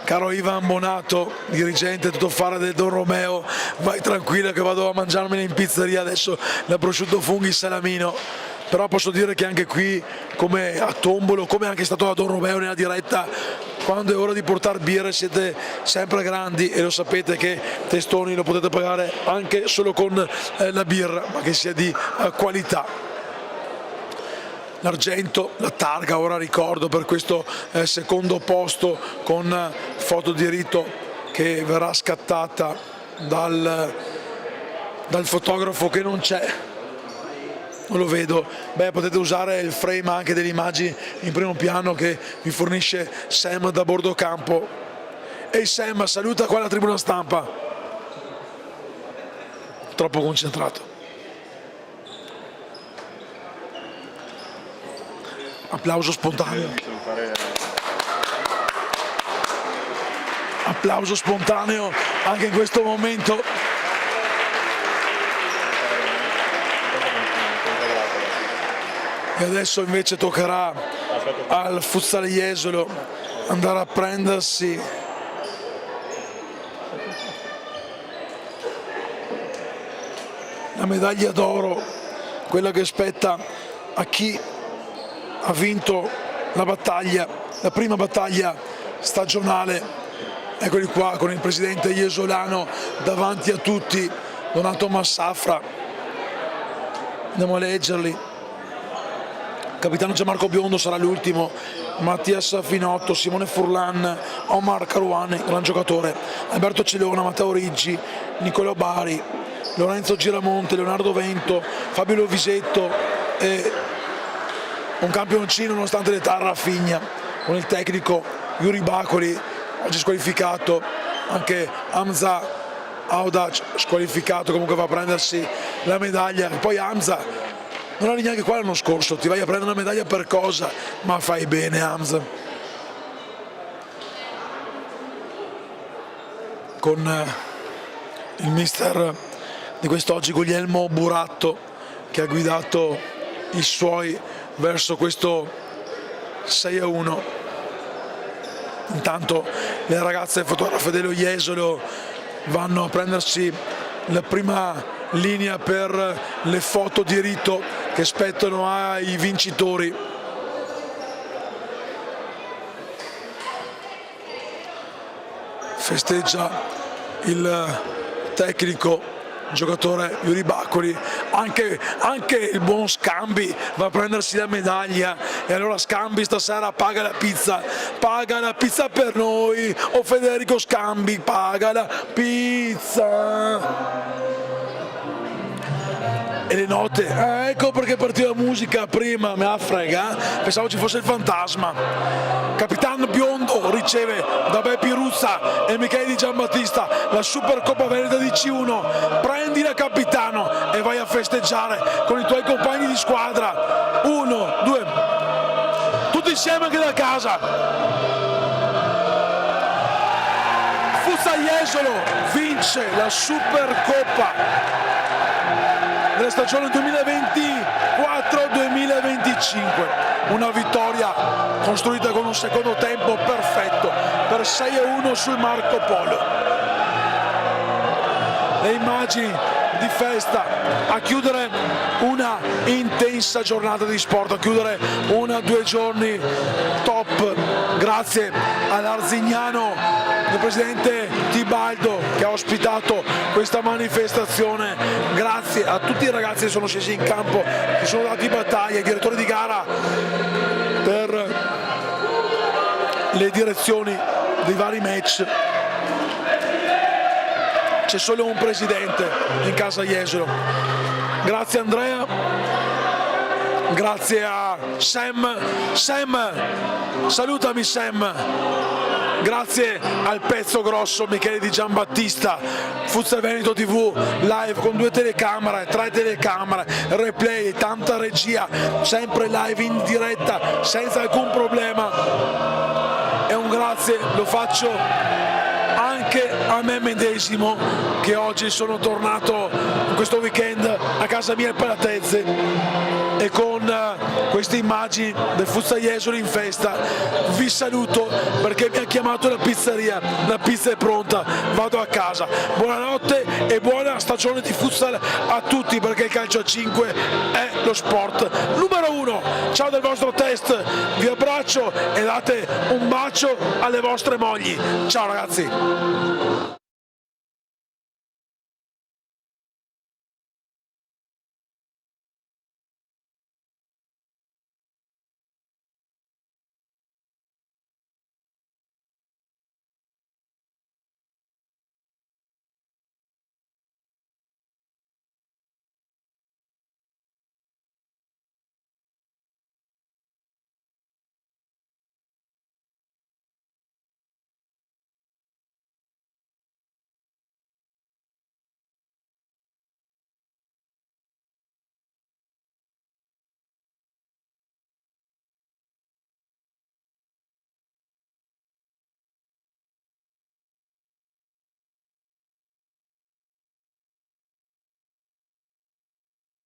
Caro Ivan Bonato, dirigente tuttofare del Don Romeo, vai tranquillo che vado a mangiarmene in pizzeria adesso la prosciutto funghi salamino. Però posso dire che anche qui, come a Tombolo, come anche stato a Don Romeo nella diretta, quando è ora di portare birre siete sempre grandi e lo sapete che testoni lo potete pagare anche solo con la birra, ma che sia di qualità. L'argento, la targa, ora ricordo, per questo secondo posto con foto di rito che verrà scattata dal fotografo che non c'è. Non lo vedo. Beh, potete usare il frame anche delle immagini in primo piano che vi fornisce Sam da bordo campo. Ehi Sam, saluta qua la tribuna stampa. Troppo concentrato. Applauso spontaneo. Applauso spontaneo anche in questo momento. E adesso invece toccherà al Futsal Jesolo andare a prendersi la medaglia d'oro, quella che spetta a chi ha vinto la battaglia, la prima battaglia stagionale. Eccoli qua con il presidente jesolano davanti a tutti, Donato Massafra. Andiamo a leggerli. Capitano Gianmarco Biondo sarà l'ultimo, Mattias Finotto, Simone Furlan, Omar Caruane, gran giocatore, Alberto Celona, Matteo Riggi, Nicolò Bari, Lorenzo Giramonte, Leonardo Vento, Fabio Lovisetto e un campioncino nonostante l'età Raffigna, con il tecnico Yuri Bacoli, oggi squalificato, anche Hamza Audac squalificato, comunque va a prendersi la medaglia. E poi Hamza non eri neanche qua l'anno scorso, ti vai a prendere una medaglia per cosa? Ma fai bene Hamza. Con il mister di quest'oggi, Guglielmo Buratto, che ha guidato i suoi verso questo 6-1. Intanto le ragazze fotografe dello Jesolo vanno a prendersi la prima linea per le foto di rito che spettano ai vincitori. Festeggia il tecnico, giocatore Yuri Bacoli, anche il buon Scambi va a prendersi la medaglia. E allora Scambi stasera paga la pizza per noi, o Federico Scambi paga la pizza. E le note, ecco perché partiva la musica prima, me la frega, pensavo ci fosse il fantasma. Capitano Biondo riceve da Beppi Ruzza e Michele Di Giambattista la Supercoppa Veneto di C1, prendila capitano e vai a festeggiare con i tuoi compagni di squadra. 1, 2, tutti insieme anche da casa. Futsal Jesolo vince la Supercoppa della stagione 2024-2025, una vittoria costruita con un secondo tempo perfetto per 6-1 sul Marco Polo. Le immagini di festa a chiudere una intensa giornata di sport, a chiudere 1 o 2 giorni top, grazie all'Arzignano del presidente Tibaldo che ha ospitato questa manifestazione, grazie a tutti i ragazzi che sono scesi in campo, che sono dati battaglia, i direttori di gara per le direzioni dei vari match. C'è solo un presidente in casa Jesolo. Grazie Andrea, grazie a Sam, salutami Sam, grazie al pezzo grosso Michele Di Giambattista, Futsal Veneto TV live con 2 telecamere, 3 telecamere, replay, tanta regia, sempre live in diretta senza alcun problema. E un grazie lo faccio anche a me medesimo, che oggi sono tornato in questo weekend a casa mia al Palatezze, e con queste immagini del Futsal Jesolo in festa vi saluto perché mi ha chiamato la pizzeria, la pizza è pronta, vado a casa. Buonanotte e buona stagione di futsal a tutti, perché il calcio a 5 è lo sport numero 1. Ciao dal vostro test, vi abbraccio e date un bacio alle vostre mogli. Ciao ragazzi.